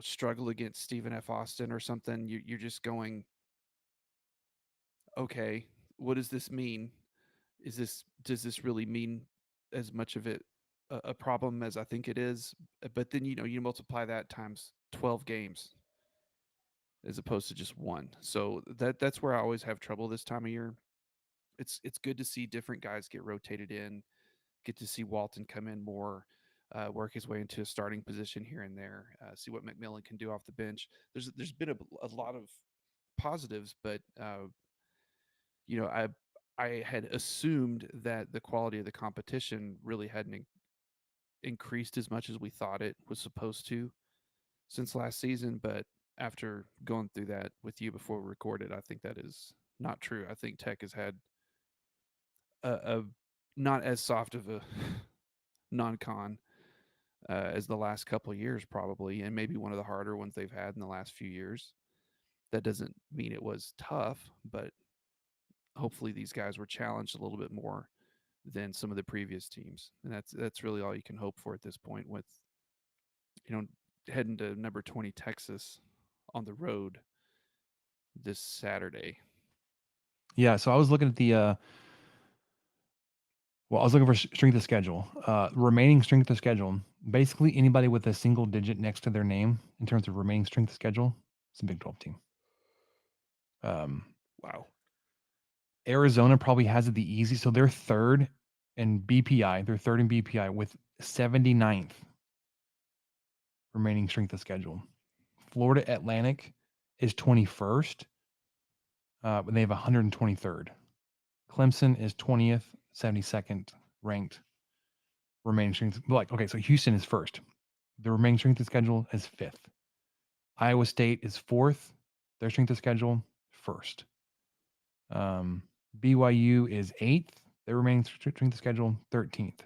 struggle against Stephen F. Austin or something. You're just going, okay, what does this mean? Does this really mean as much of it a problem as I think it is? But then you multiply that times 12 games as opposed to just one. So that's where I always have trouble this time of year. It's good to see different guys get rotated in, get to see Walton come in more, work his way into a starting position here and there, see what McMillan can do off the bench. There's been a lot of positives, but I had assumed that the quality of the competition really hadn't increased as much as we thought it was supposed to since last season. But after going through that with you before we recorded, I think that is not true. I think Tech has had a not as soft of a non-con as the last couple of years, probably, and maybe one of the harder ones they've had in the last few years. That doesn't mean it was tough, but hopefully these guys were challenged a little bit more than some of the previous teams, and that's really all you can hope for at this point. With heading to number 20 Texas on the road this Saturday. Yeah, so I was looking at the I was looking for strength of schedule. Remaining strength of schedule. Basically, anybody with a single digit next to their name in terms of remaining strength of schedule, it's a Big 12 team. Wow. Arizona probably has it the easy, so they're third in BPI. They're third in BPI with 79th remaining strength of schedule. Florida Atlantic is 21st, but they have 123rd. Clemson is 20th, 72nd ranked remaining strength. Okay, so Houston is first. The remaining strength of schedule is fifth. Iowa State is fourth. Their strength of schedule, first. BYU is eighth. Their remaining strength of schedule, 13th.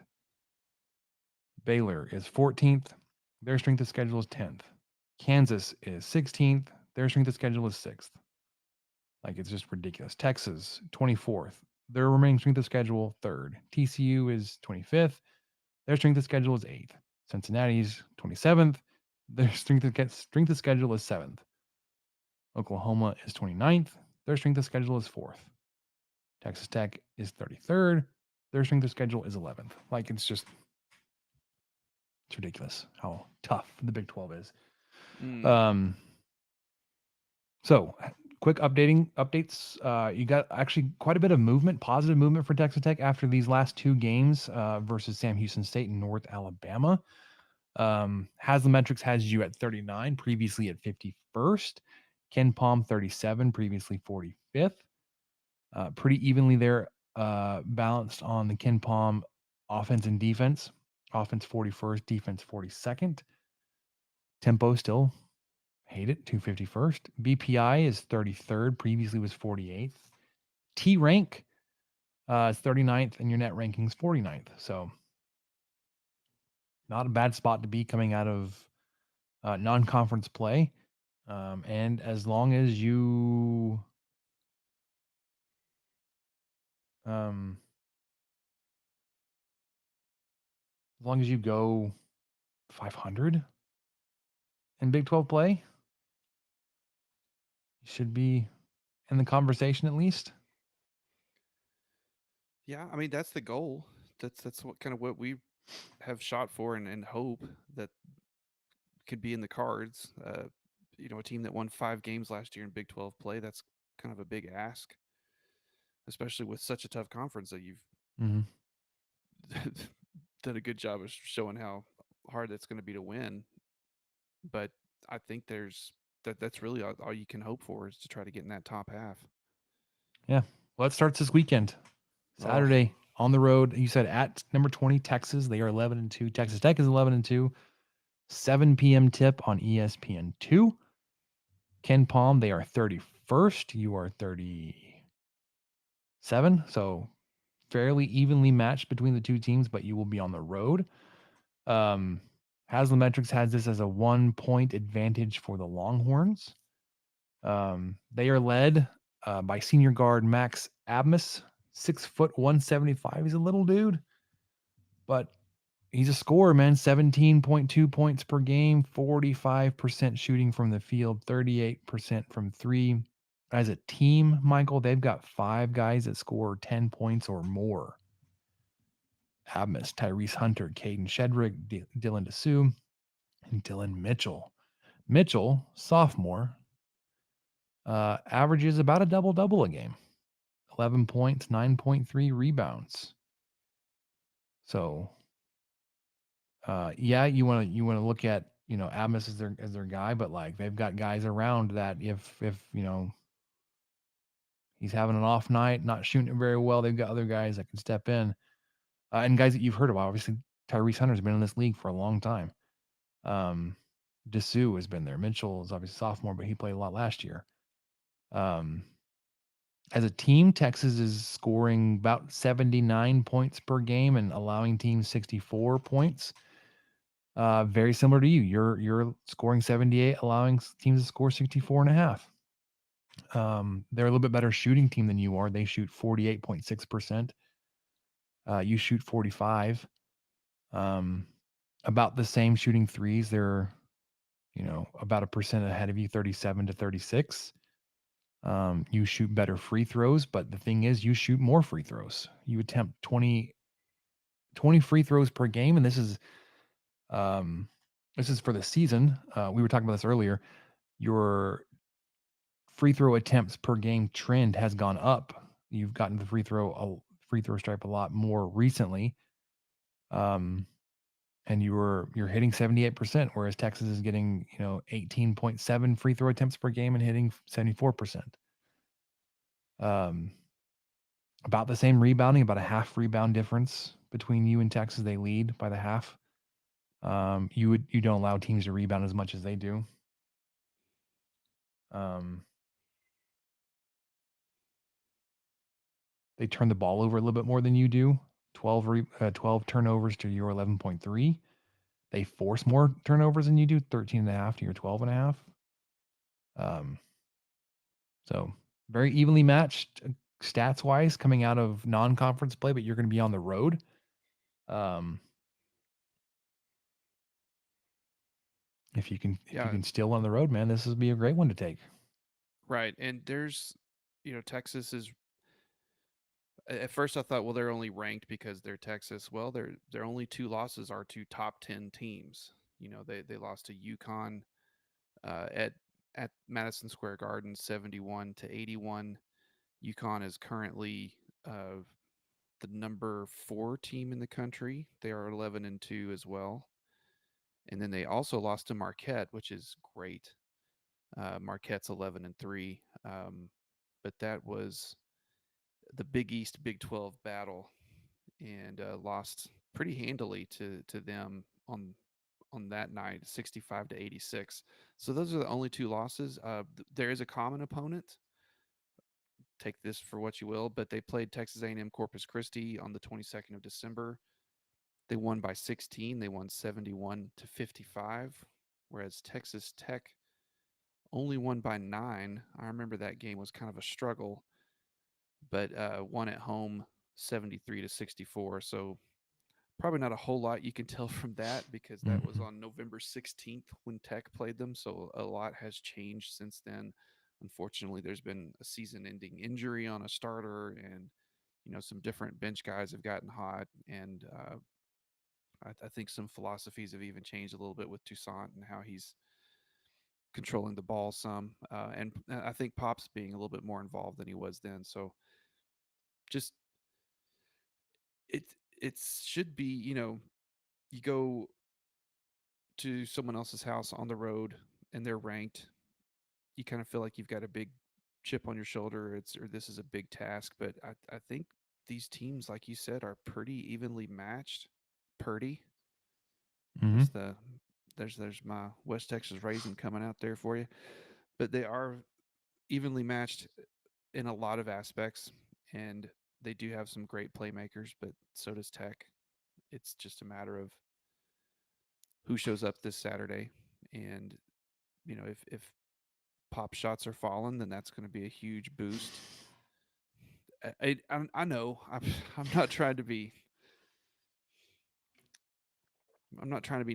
Baylor is 14th. Their strength of schedule is 10th. Kansas is 16th. Their strength of schedule is 6th. It's just ridiculous. Texas, 24th. Their remaining strength of schedule, 3rd. TCU is 25th. Their strength of schedule is 8th. Cincinnati's 27th. Their strength of schedule is 7th. Oklahoma is 29th. Their strength of schedule is 4th. Texas Tech is 33rd. Their strength of schedule is 11th. It's ridiculous how tough the Big 12 is. So quick updates. You got actually quite a bit of movement, positive movement for Texas Tech after these last two games versus Sam Houston State and North Alabama. Haslametrics has you at 39, previously at 51st. Ken Palm 37, previously 45th. Pretty evenly there, balanced on the Ken Palm offense and defense. Offense 41st, defense 42nd. Tempo still hate it, 251st. BPI is 33rd, previously was 48th. T rank is 39th, and your net ranking is 49th. So not a bad spot to be coming out of non-conference play. And as long as you go 500 in Big 12 play, you should be in the conversation at least. Yeah, I mean that's the goal. That's what we have shot for and hope that could be in the cards. A team that won 5 games last year in Big 12 play, that's kind of a big ask, especially with such a tough conference that you've done a good job of showing how hard that's going to be to win. But I think that's really all you can hope for, is to try to get in that top half. Yeah. Well, it starts this weekend. Saturday on the road. You said at number 20, Texas. They are 11-2. Texas Tech is 11-2. 7 p.m. tip on ESPN2. Ken Palm, they are 31st. You are 37. So fairly evenly matched between the two teams, but you will be on the road. Haslametrics has this as a 1-point advantage for the Longhorns. They are led by senior guard Max Abmas, 6', 175. He's a little dude, but he's a scorer, man. 17.2 points per game, 45% shooting from the field, 38% from three. As a team, Michael, they've got 5 guys that score 10 points or more. Abmas, Tyrese Hunter, Caden Shedrick, Dylan Dessou, and Dylan Mitchell. Mitchell, sophomore, averages about a double-double a game. 11 points, 9.3 rebounds. So, you want to look at Abmas as their guy, but they've got guys around that if He's having an off night, not shooting it very well. They've got other guys that can step in, and guys that you've heard about. Obviously, Tyrese Hunter's been in this league for a long time. Dessou has been there. Mitchell is obviously sophomore, but he played a lot last year. As a team, Texas is scoring about 79 points per game and allowing teams 64 points. Very similar to you. You're scoring 78, allowing teams to score 64 and a half. They're a little bit better shooting team than you are. They shoot 48.6%. You shoot 45. About the same shooting threes. They're, about a percent ahead of you, 37 to 36. You shoot better free throws, but the thing is, you shoot more free throws. You attempt 20 free throws per game, and this is for the season. We were talking about this earlier. Your free throw attempts per game trend has gone up. You've gotten the free throw stripe a lot more recently. And you're hitting 78%, whereas Texas is getting 18.7 free throw attempts per game and hitting 74%. About the same rebounding, about a half rebound difference between you and Texas. They lead by the half. You don't allow teams to rebound as much as they do. They turn the ball over a little bit more than you do. 12 turnovers to your 11.3. They force more turnovers than you do, 13.5 to your 12.5. So very evenly matched stats wise coming out of non-conference play, but you're going to be on the road. If you can steal on the road, man, this would be a great one to take. Right. And there's, Texas is, at first I thought, well, they're only ranked because they're Texas. Well, their only 2 losses are to top 10 teams. They lost to UConn at Madison Square Garden, 71 to 81. UConn is currently the number 4 team in the country. They are 11-2 as well. And then they also lost to Marquette, which is great. Marquette's 11-3. But that was the Big East Big 12 battle, and lost pretty handily to them on that night, 65 to 86. So those are the only 2 losses. There is a common opponent. Take this for what you will, but they played Texas A&M Corpus Christi on the 22nd of December. They won by 16. They won 71 to 55, whereas Texas Tech only won by 9. I remember that game was kind of a struggle, but won at home 73 to 64. So probably not a whole lot you can tell from that, because that was on November 16th when Tech played them. So a lot has changed since then. Unfortunately, there's been a season-ending injury on a starter, and some different bench guys have gotten hot, and I think some philosophies have even changed a little bit with Toussaint and how he's controlling the ball some, and I think Pop's being a little bit more involved than he was then. So just it should be, you go to someone else's house on the road and they're ranked, you kind of feel like you've got a big chip on your shoulder. Or this is a big task, but I think these teams, like you said, are pretty evenly matched. Purdy, there's my West Texas Raisin coming out there for you, but they are evenly matched in a lot of aspects, and they do have some great playmakers, but so does Tech. It's just a matter of who shows up this Saturday, and if Pop shots are falling, then that's going to be a huge boost. I know I'm not trying to be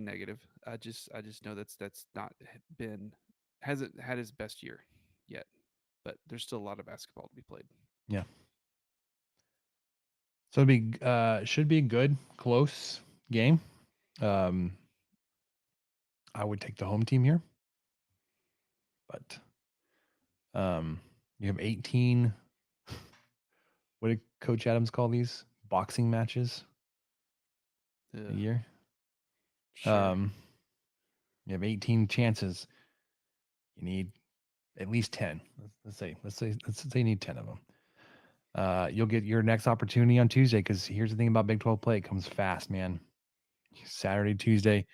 negative. I just know that's not hasn't had his best year yet, but there's still a lot of basketball to be played. Yeah. So it'll be should be a good, close game. I would take the home team here, but you have 18. What did Coach Adams call these? Boxing matches a year. Sure. You have 18 chances. You need at least 10. Let's say you need 10 of them. You'll get your next opportunity on Tuesday because here's the thing about Big 12 play. It comes fast, man. Saturday, Tuesday,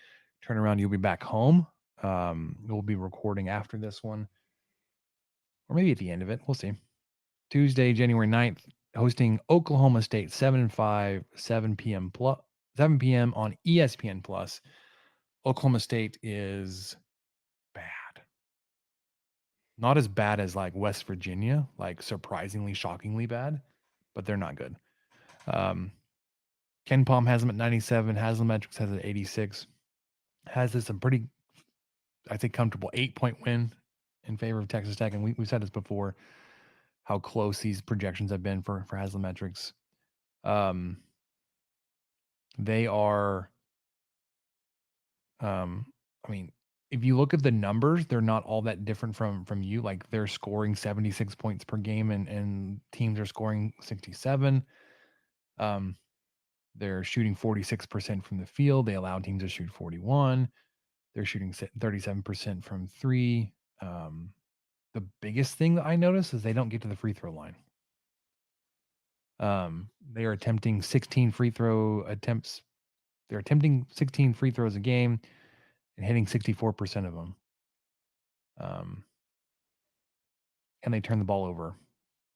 turn around. You'll be back home. We'll be recording after this one or maybe at the end of it. We'll see. Tuesday, January 9th, hosting Oklahoma State, 7-5, 7 p.m. plus 7 p.m. on ESPN Plus. Oklahoma State is bad. Not as bad as like West Virginia, like surprisingly, shockingly bad, but they're not good. Ken Palm has them at 97. Haslametrics has it at 86. Has this a pretty, I think, comfortable 8-point win in favor of Texas Tech. And we've said this before, how close these projections have been for Haslametrics. They are, I mean, if you look at the numbers, they're not all that different from you. Like they're scoring 76 points per game and teams are scoring 67. They're shooting 46% from the field. They allow teams to shoot 41. They're shooting 37% from three. The biggest thing that I notice is they don't get to the free throw line. They are attempting 16 free throw attempts. They're attempting 16 free throws a game and hitting 64% of them. And they turn the ball over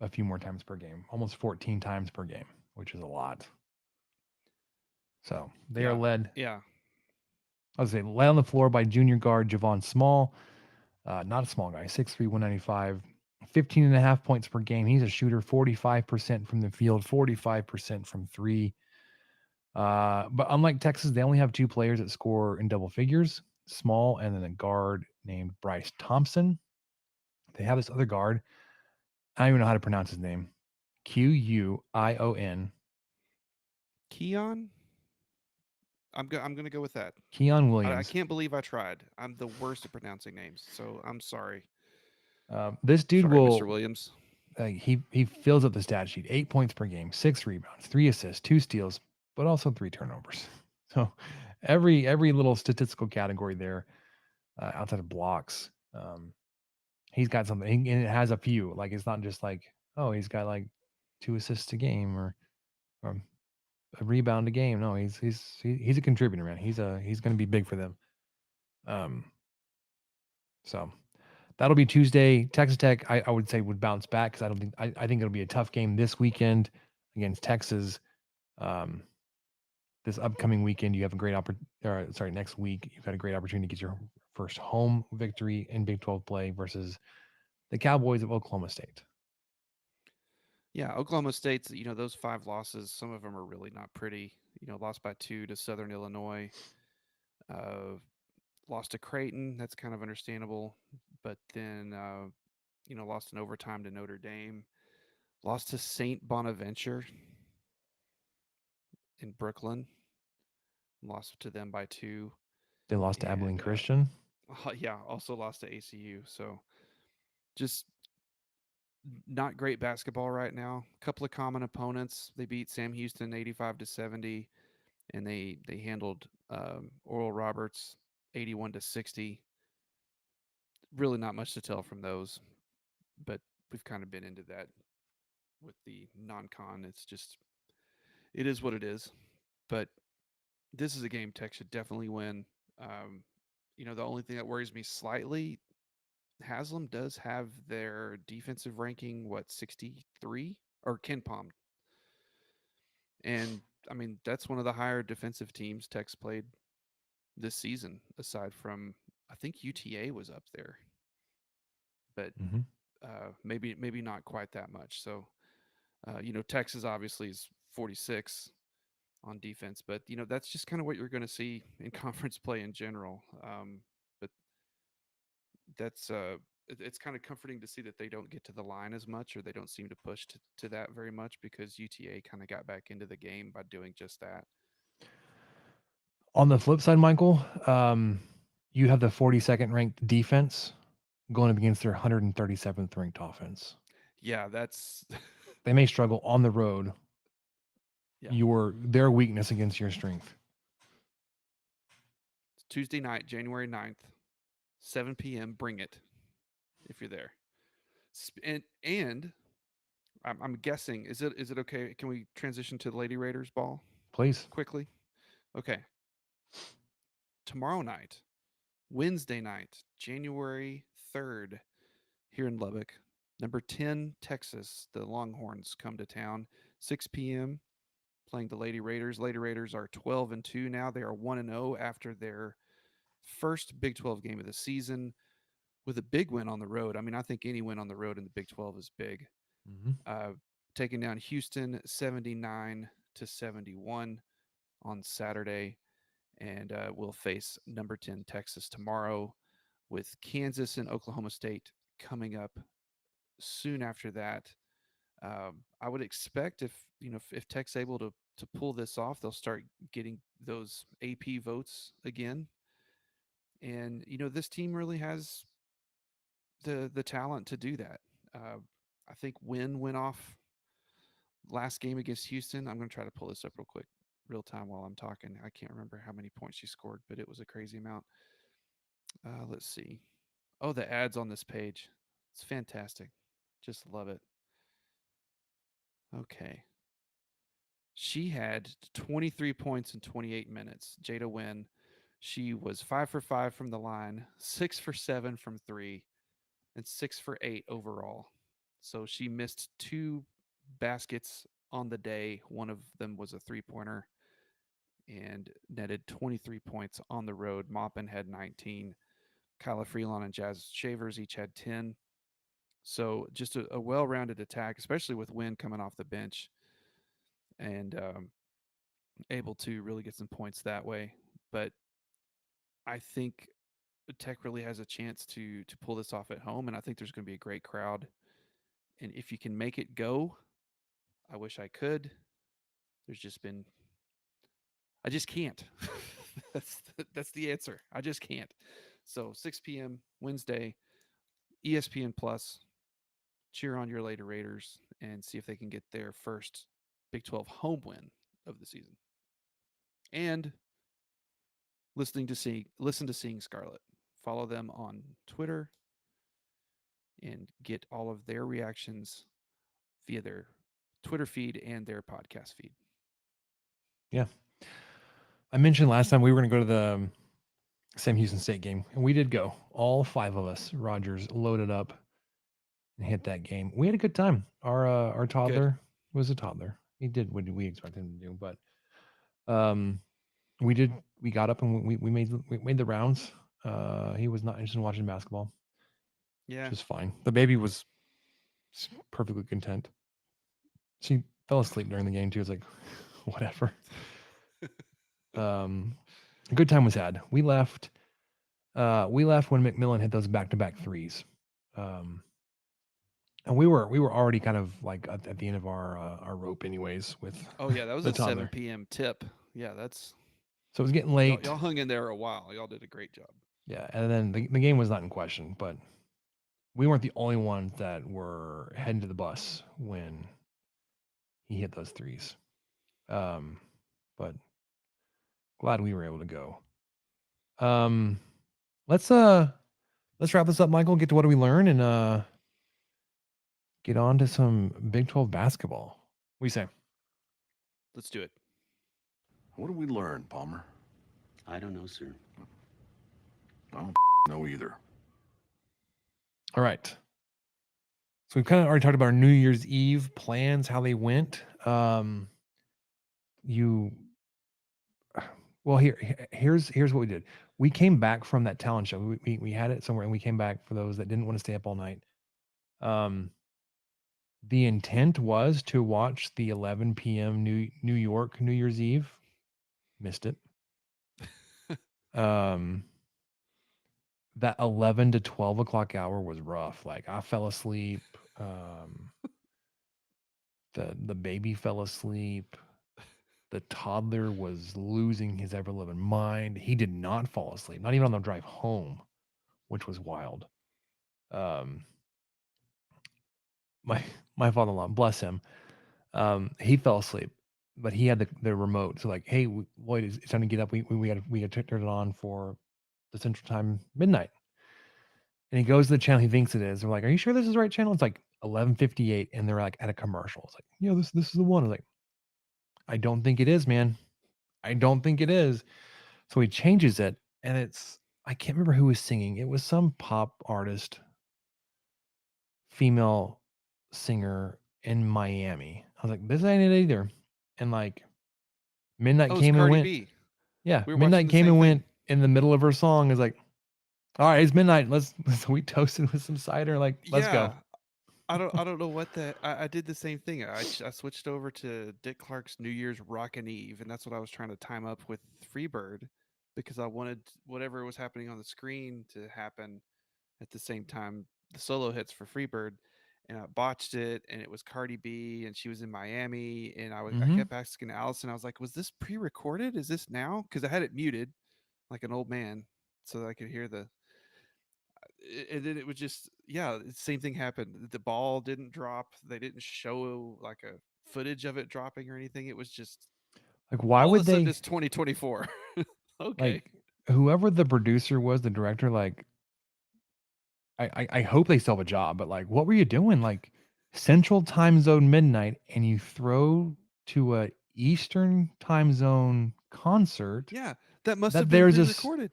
a few more times per game, almost 14 times per game, which is a lot. So they are led. Yeah. I was saying, led on the floor by junior guard Javon Small. Not a small guy, 6'3", 195, 15.5 points per game. He's a shooter, 45% from the field, 45% from three. But unlike Texas, they only have two players that score in double figures, Small and then a guard named Bryce Thompson. They have this other guard. I don't even know how to pronounce his name. Quion. Keon? I'm going to go with that. Keon Williams. I can't believe I tried. I'm the worst at pronouncing names, so I'm sorry. This dude sorry, will. Mr. Williams. He fills up the stat sheet: 8 points per game, 6 rebounds, 3 assists, 2 steals, but also 3 turnovers. So every little statistical category there, outside of blocks, he's got something, and it has a few. Like it's not just like, oh, he's got like 2 assists a game or a rebound a game. No, he's a contributor, man. He's going to be big for them. So that'll be Tuesday. Texas Tech, I would say, would bounce back because I think it'll be a tough game this weekend against Texas. This upcoming weekend, you have a great next week, you've got a great opportunity to get your first home victory in Big 12 play versus the Cowboys of Oklahoma State. Yeah, Oklahoma State's, those 5 losses, some of them are really not pretty. Lost by 2 to Southern Illinois. Lost to Creighton. That's kind of understandable. But then, lost in overtime to Notre Dame. Lost to St. Bonaventure in Brooklyn. Lost to them by 2. They lost to Abilene Christian. Yeah, also lost to ACU. So just not great basketball right now. A couple of common opponents. They beat Sam Houston 85-70, and they handled Oral Roberts 81-60. Really not much to tell from those, but we've kind of been into that with the non-con. It is what it is. But this is a game Tech should definitely win. The only thing that worries me slightly, Haslam does have their defensive ranking, 63? Or Ken Palm. And, that's one of the higher defensive teams Tech's played this season, aside from, I think UTA was up there. But maybe not quite that much. So, Texas obviously is 46 on defense, but that's just kind of what you're going to see in conference play in general. But that's it's kind of comforting to see that they don't get to the line as much, or they don't seem to push to that very much, because UTA kind of got back into the game by doing just that. On the flip side, Michael, you have the 42nd ranked defense going up against their 137th ranked offense. Yeah, that's they may struggle on the road. Yeah. Their weakness against your strength. It's Tuesday night, January 9th, 7 p.m. Bring it if you're there. And I'm guessing. Is it okay? Can we transition to the Lady Raiders ball Please. quickly? Okay. Tomorrow night, Wednesday night, January 3rd, here in Lubbock, number 10 Texas, the Longhorns come to town, 6 p.m. playing the Lady Raiders. Lady Raiders are 12-2 now. They are 1-0 after their first Big 12 game of the season with a big win on the road. I mean, I think any win on the road in the Big 12 is big. Taking down Houston 79-71 on Saturday, and we'll face number 10 Texas tomorrow, with Kansas and Oklahoma State coming up soon after that. I would expect if Tech's able to pull this off, they'll start getting those AP votes again. And this team really has the talent to do that. I think Wynn went off last game against Houston. I'm going to try to pull this up real quick, real time while I'm talking. I can't remember how many points she scored, but it was a crazy amount. Let's see. Oh, the ads on this page. It's fantastic. Just love it. Okay. She had 23 points in 28 minutes. Jada Wynn. She was 5 for 5 from the line, 6 for 7 from 3, and 6 for 8 overall. So she missed 2 baskets on the day. One of them was a 3-pointer, and netted 23 points on the road. Maupin had 19. Kyla Freelon and Jazz Shavers each had 10. So just a well-rounded attack, especially with Wynn coming off the bench and able to really get some points that way. But I think Tech really has a chance to pull this off at home, and I think there's going to be a great crowd. And if you can make it go, I wish I could. I just can't. That's the answer. I just can't. So 6 p.m. Wednesday, ESPN Plus. Cheer on your Lady Raiders and see if they can get their first Big 12 home win of the season. And listen to Seeing Scarlet. Follow them on Twitter and get all of their reactions via their Twitter feed and their podcast feed. Yeah. I mentioned last time we were going to go to the Sam Houston State game, and we did go. All 5 of us, Rogers, loaded up and hit that game. We had a good time. Our toddler was a toddler. He did what we expected him to do, but we got up and we made the rounds. He was not interested in watching basketball. Yeah. Which was fine. The baby was perfectly content. She fell asleep during the game too. It was like, whatever. A good time was had. We left when McMillan hit those back-to-back threes. And we were already kind of like at the end of our rope anyways with Oh yeah, that was the a toddler. 7 p.m. tip. Yeah, that's So it was getting late. Y'all hung in there a while. Y'all did a great job. Yeah, and then the game was not in question, but we weren't the only ones that were heading to the bus when he hit those threes. But glad we were able to go. Let's wrap this up, Michael. Get to what do we learn and get on to some Big 12 basketball. What do you say? Let's do it. What did we learn, Palmer? I don't know, sir. I don't know either. All right. So we've kind of already talked about our New Year's Eve plans, how they went. Here's what we did. We came back from that talent show. We had it somewhere, and we came back for those that didn't want to stay up all night. The intent was to watch the 11 p.m. New York New Year's Eve. Missed it. That 11 to 12 o'clock hour was rough. Like I fell asleep. The baby fell asleep. The toddler was losing his ever-living mind. He did not fall asleep, not even on the drive home, which was wild. My father-in-law, bless him, he fell asleep, but he had the remote. So like, hey, Lloyd, it's time to get up. We got to turn it on for the Central Time midnight. And he goes to the channel he thinks it is. We're like, are you sure this is the right channel? It's like 11:58, and they're like at a commercial. It's like, yeah, this is the one. I was like, I don't think it is, man. I don't think it is. So he changes it, and it's I can't remember who was singing. It was some pop artist, female singer in Miami. I was like, this ain't it either. And like Midnight Oh, it's came and Cardi went. B. Yeah, We were watching Midnight the came same and thing. went in the middle of her song. Is like, all right, it's midnight. Let's we toasted with some cider. Like, let's go. I don't know what that I did the same thing. I switched over to Dick Clark's New Year's Rockin' Eve, and that's what I was trying to time up with Freebird because I wanted whatever was happening on the screen to happen at the same time the solo hits for Freebird. And I botched it, and it was Cardi B, and she was in Miami, and I Mhm. kept asking Allison, I was like, "Was this pre-recorded? Is this now?" Because I had it muted, like an old man, so that I could hear the and then it was just the same thing happened. The ball didn't drop. They didn't show like a footage of it dropping or anything. It was just Like, why all of would a sudden they it's 2024. Okay. like whoever the producer was, the director? Like, I hope they still have a job, but like, what were you doing? Like, Central Time Zone midnight, and you throw to a Eastern Time Zone concert Yeah, that must have that been pre-recorded.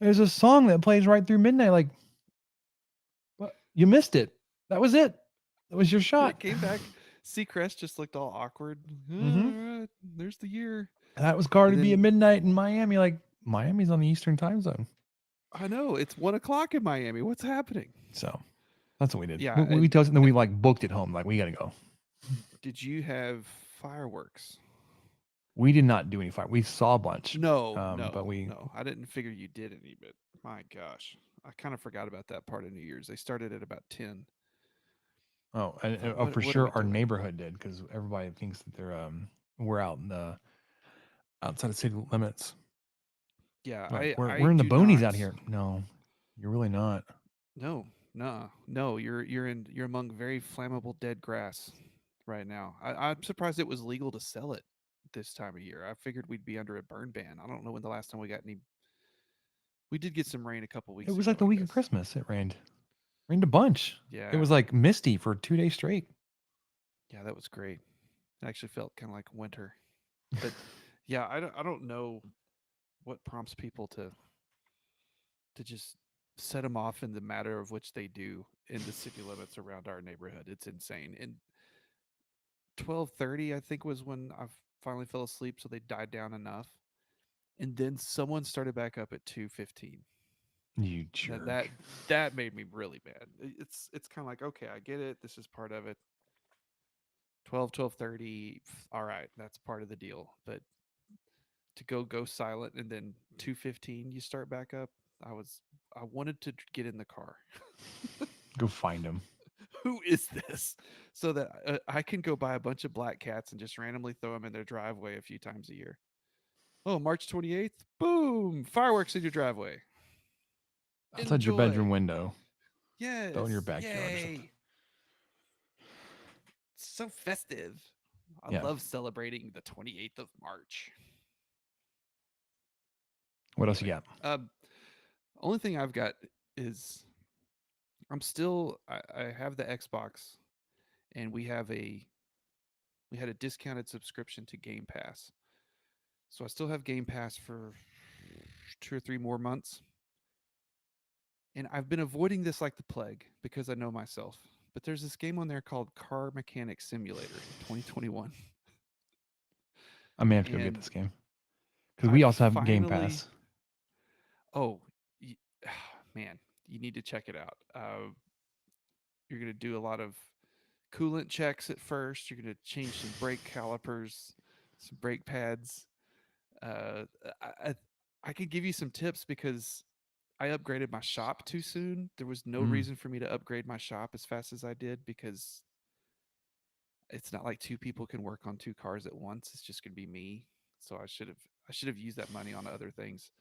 there's a song that plays right through midnight. Like, what? You missed it. That was it. That was your And shot. it came back. Seacrest just looked all awkward. All Hmm. right, there's the year. That was Cardi And B at then midnight in Miami. Like, Miami's on the Eastern Time Zone, I know it's 1 o'clock in Miami. What's happening? so that's what we did. Yeah. We toasted, and then we like booked it home. Like, we gotta go. Did you have fireworks? We did not do any fire. We saw a bunch, No, but we no. I didn't figure you did any, but my gosh, I kind of forgot about that part of New Year's. They started at about 10. oh, I and, thought, for what are we sure our doing? neighborhood did because everybody thinks that they're we're out in the outside of city limits. Yeah, Like, I we're in the do boonies not. out here. No, you're really not. No, no. You're among very flammable dead grass right now. I'm surprised it was legal to sell it this time of year. I figured we'd be under a burn ban. I don't know when the last time we got any. We did get some rain a couple It weeks was ago, like the I week of guess. Christmas. It rained a bunch. It Yeah, was like misty for 2 days straight. yeah, that was great. It actually felt kind of like winter. But yeah, I don't know what prompts people to just set them off in the matter of which they do in the city limits around our neighborhood. It's insane. And 12:30, I think, was when I finally fell asleep, so they died down enough. And then someone started back up at 2:15. You That jerk. that that made me really mad. It's kind of like, okay, I get it. This is part of it. 12:30. All right, that's part of the deal. But to go silent and then 2:15 you start back up, I wanted to get in the car. Go find him. Who is this? So that I can go buy a bunch of black cats and just randomly throw them in their driveway a few times a year. Oh, March 28th, boom, fireworks in your driveway. Outside your bedroom Enjoy. window. Throw in your Yes, backyard or something. yay. So festive. I Yeah. love celebrating the 28th of March. What else you Anyway, got? only thing I've got is I have the Xbox, and we had a discounted subscription to Game Pass. So I still have Game Pass for 2 or 3 more months. And I've been avoiding this like the plague because I know myself. But there's this game on there called Car Mechanic Simulator 2021. I may have to go get And this game because I we also have Game finally, Pass. oh, y- man, you need to check it out. You're going to do a lot of coolant checks at first. You're going to change some brake calipers, some brake pads. Uh, I, I, I could give you some tips because I upgraded my shop too soon. There was no Mm. reason for me to upgrade my shop as fast as I did because it's not like two people can work on two cars at once. It's just going to be me. So I should have used that money on other things,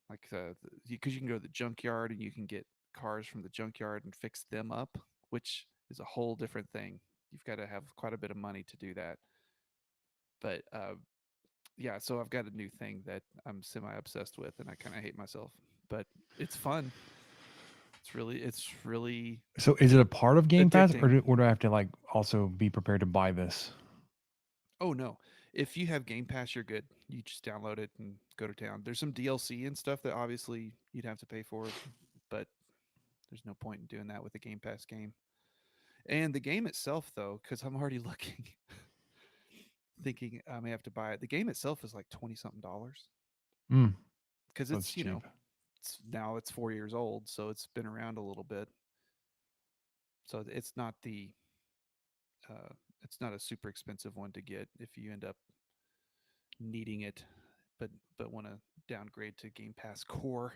like because you can go to the junkyard and you can get cars from the junkyard and fix them up, which is a whole different thing. You've got to have quite a bit of money to do that. But yeah, so I've got a new thing that I'm semi obsessed with, and I kind of hate myself, but it's fun. it's really So is it a part of Game Pass, addicting. or do I have to like also be prepared to buy this? Oh no. If you have Game Pass, you're good. You just download it and go to town. There's some DLC and stuff that obviously you'd have to pay for, but there's no point in doing that with a Game Pass game. And the game itself, though, because I'm already looking, thinking I may have to buy it. The game itself is like 20 something dollars Mm, because so it's it's cheap. it's 4 years old, so it's been around a little bit. So uh, it's not a super expensive one to get if you end up needing it, but want to downgrade to Game Pass Core,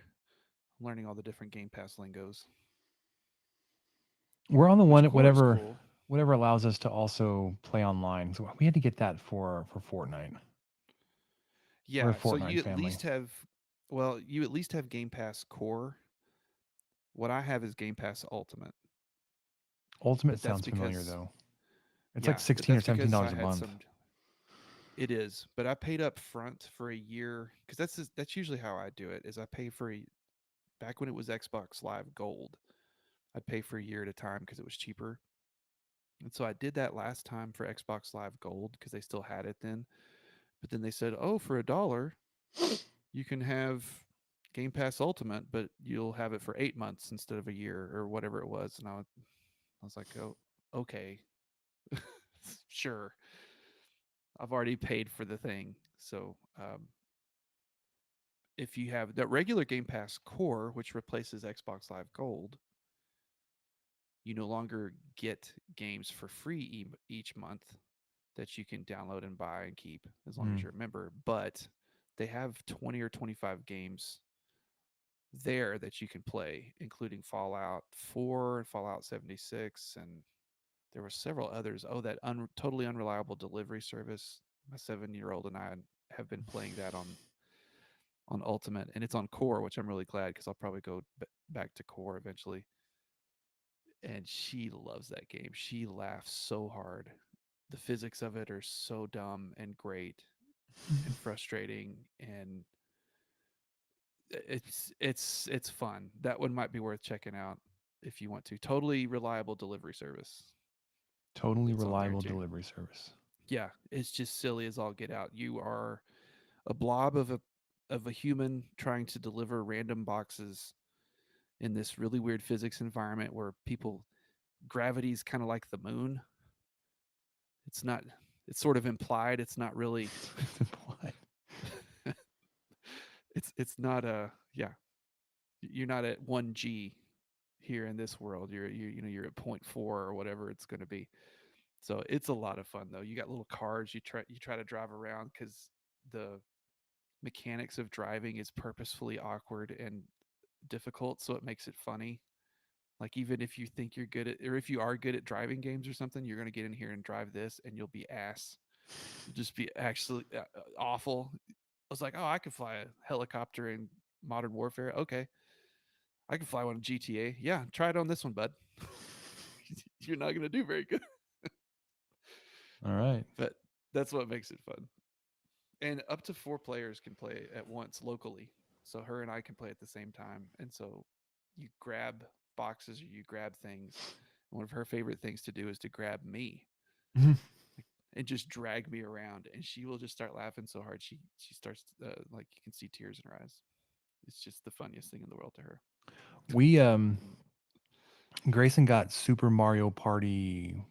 learning all the different Game Pass lingos. We're on the Which one Core is cool. whatever allows us to also play online. So we had to get that for Fortnite. We're a Yeah, so Fortnite family. you at least have Game Pass Core. What I have is Game Pass Ultimate, Ultimate but that's sounds familiar because though. It's like yeah, but 16 or that's 17 because I dollars a had month. some. It is, but I paid up front for a year because that's usually how I do it. Is I pay for back when it was Xbox Live Gold, I'd pay for a year at a time because it was cheaper. And so I did that last time for Xbox Live Gold because they still had it then. But then they said, "Oh, for $1, you can have Game Pass Ultimate, but you'll have it for 8 months instead of a year or whatever it was." And I was like, "Oh, okay, sure. I've already paid for the thing." So if you have that regular Game Pass Core, which replaces Xbox Live Gold, you no longer get games for free each month that you can download and buy and keep as long as Mm. you're a member. But they have 20 or 25 games there that you can play, including Fallout 4 and Fallout 76. And there were several others. Oh, that totally unreliable delivery service. My 7-year-old and I have been playing that on Ultimate, and it's on Core, which I'm really glad because I'll probably go back to Core eventually. And she loves that game. She laughs so hard. The physics of it are so dumb and great and frustrating, and it's fun. That one might be worth checking out if you want to. Totally reliable delivery service. Totally It's on there reliable too. delivery service. Yeah, it's just silly as all get out. You are a blob of a human trying to deliver random boxes in this really weird physics environment where people gravity's kind of like the moon. It's not. It's sort of implied. It's not really. It's implied. It's not a yeah. You're not at 1G here in this world. You're at 0.4 or whatever it's going to be. So it's a lot of fun though. You got little cars you try to drive around because the mechanics of driving is purposefully awkward and difficult, so it makes it funny. Like even if you think you're good at, or if you are good at driving games or something, you're going to get in here and drive this, and you'll be ass. You'll just be actually awful. I was like, oh, I could fly a helicopter in Modern Warfare. Okay, I can fly one in GTA. Yeah, try it on this one, bud. You're not going to do very good, All right. but that's what makes it fun. And up to 4 players can play at once locally. So her and I can play at the same time. And so you grab boxes or you grab things. One of her favorite things to do is to grab me and just drag me around, and she will just start laughing so hard she starts like you can see tears in her eyes. It's just the funniest thing in the world to her. We Grayson got Super Mario Party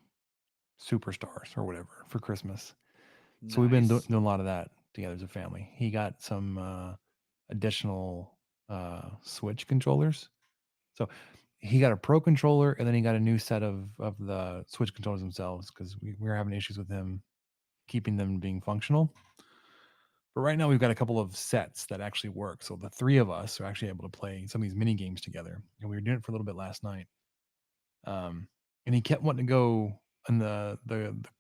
Superstars or whatever for Christmas. So we've been Nice. doing a lot of that together as a family. He got some additional Switch controllers. So he got a Pro controller, and then he got a new set of the Switch controllers themselves because we were having issues with him keeping them being functional. But right now we've got a couple of sets that actually work. So the three of us are actually able to play some of these mini games together, and we were doing it for a little bit last night. And he kept wanting to go in the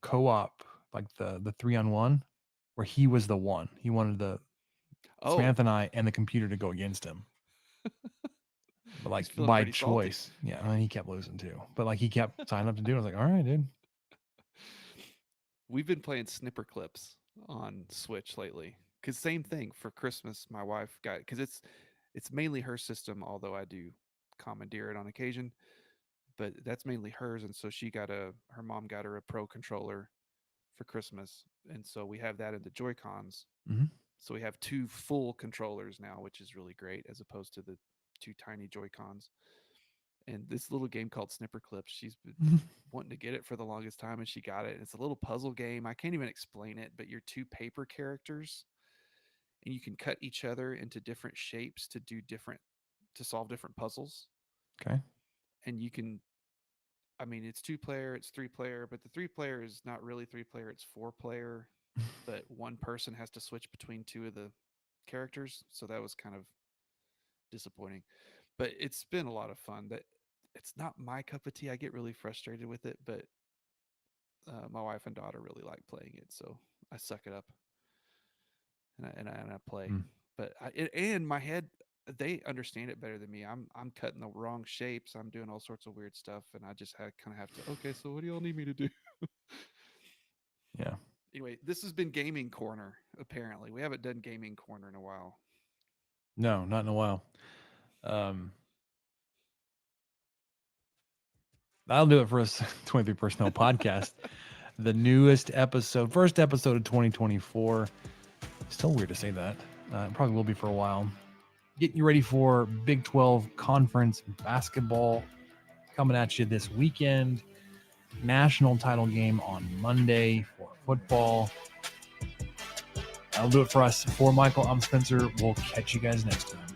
co-op, like the 3-on-1, where he was the one. He wanted the Oh, Samantha and I and the computer to go against him. But like he's feeling by pretty salty. choice. Yeah, and he kept losing too. But like he kept signing up to do it. I was like, all right, dude. We've been playing Snipper Clips on Switch lately. Cause same thing for Christmas. My wife got because it's mainly her system, although I do commandeer it on occasion, but that's mainly hers. And so her mom got her a Pro controller for Christmas. And so we have that in the Joy-Cons. Mhm. So we have 2 full controllers now, which is really great as opposed to the 2 tiny Joy-Cons. And this little game called Snipper Clips, she's been wanting to get it for the longest time, and she got it. It's a little puzzle game. I can't even explain it, but you're 2 paper characters, and you can cut each other into different shapes to solve different puzzles. Okay. And you can, I mean, it's 2-player, it's 3-player, but the 3-player is not really 3-player, it's 4-player. But one person has to switch between 2 of the characters, so that was kind of disappointing. But it's been a lot of fun. That it's not my cup of tea. I get really frustrated with it, but my wife and daughter really like playing it, so I suck it up and I play. Mm. But and my head, they understand it better than me. I'm cutting the wrong shapes. I'm doing all sorts of weird stuff, and I just kind of have to. Okay, so what do y'all need me to do? Yeah. Anyway, this has been Gaming Corner. Apparently, we haven't done Gaming Corner in a while. No, not in a while. That'll do it for us. 23 Personnel Podcast, the newest episode, first episode of 2024. Still weird to say that. It probably will be for a while. Getting you ready for Big 12 Conference basketball coming at you this weekend. National title game on Monday for football. That'll do it for us. For Michael, I'm Spencer. We'll catch you guys next time.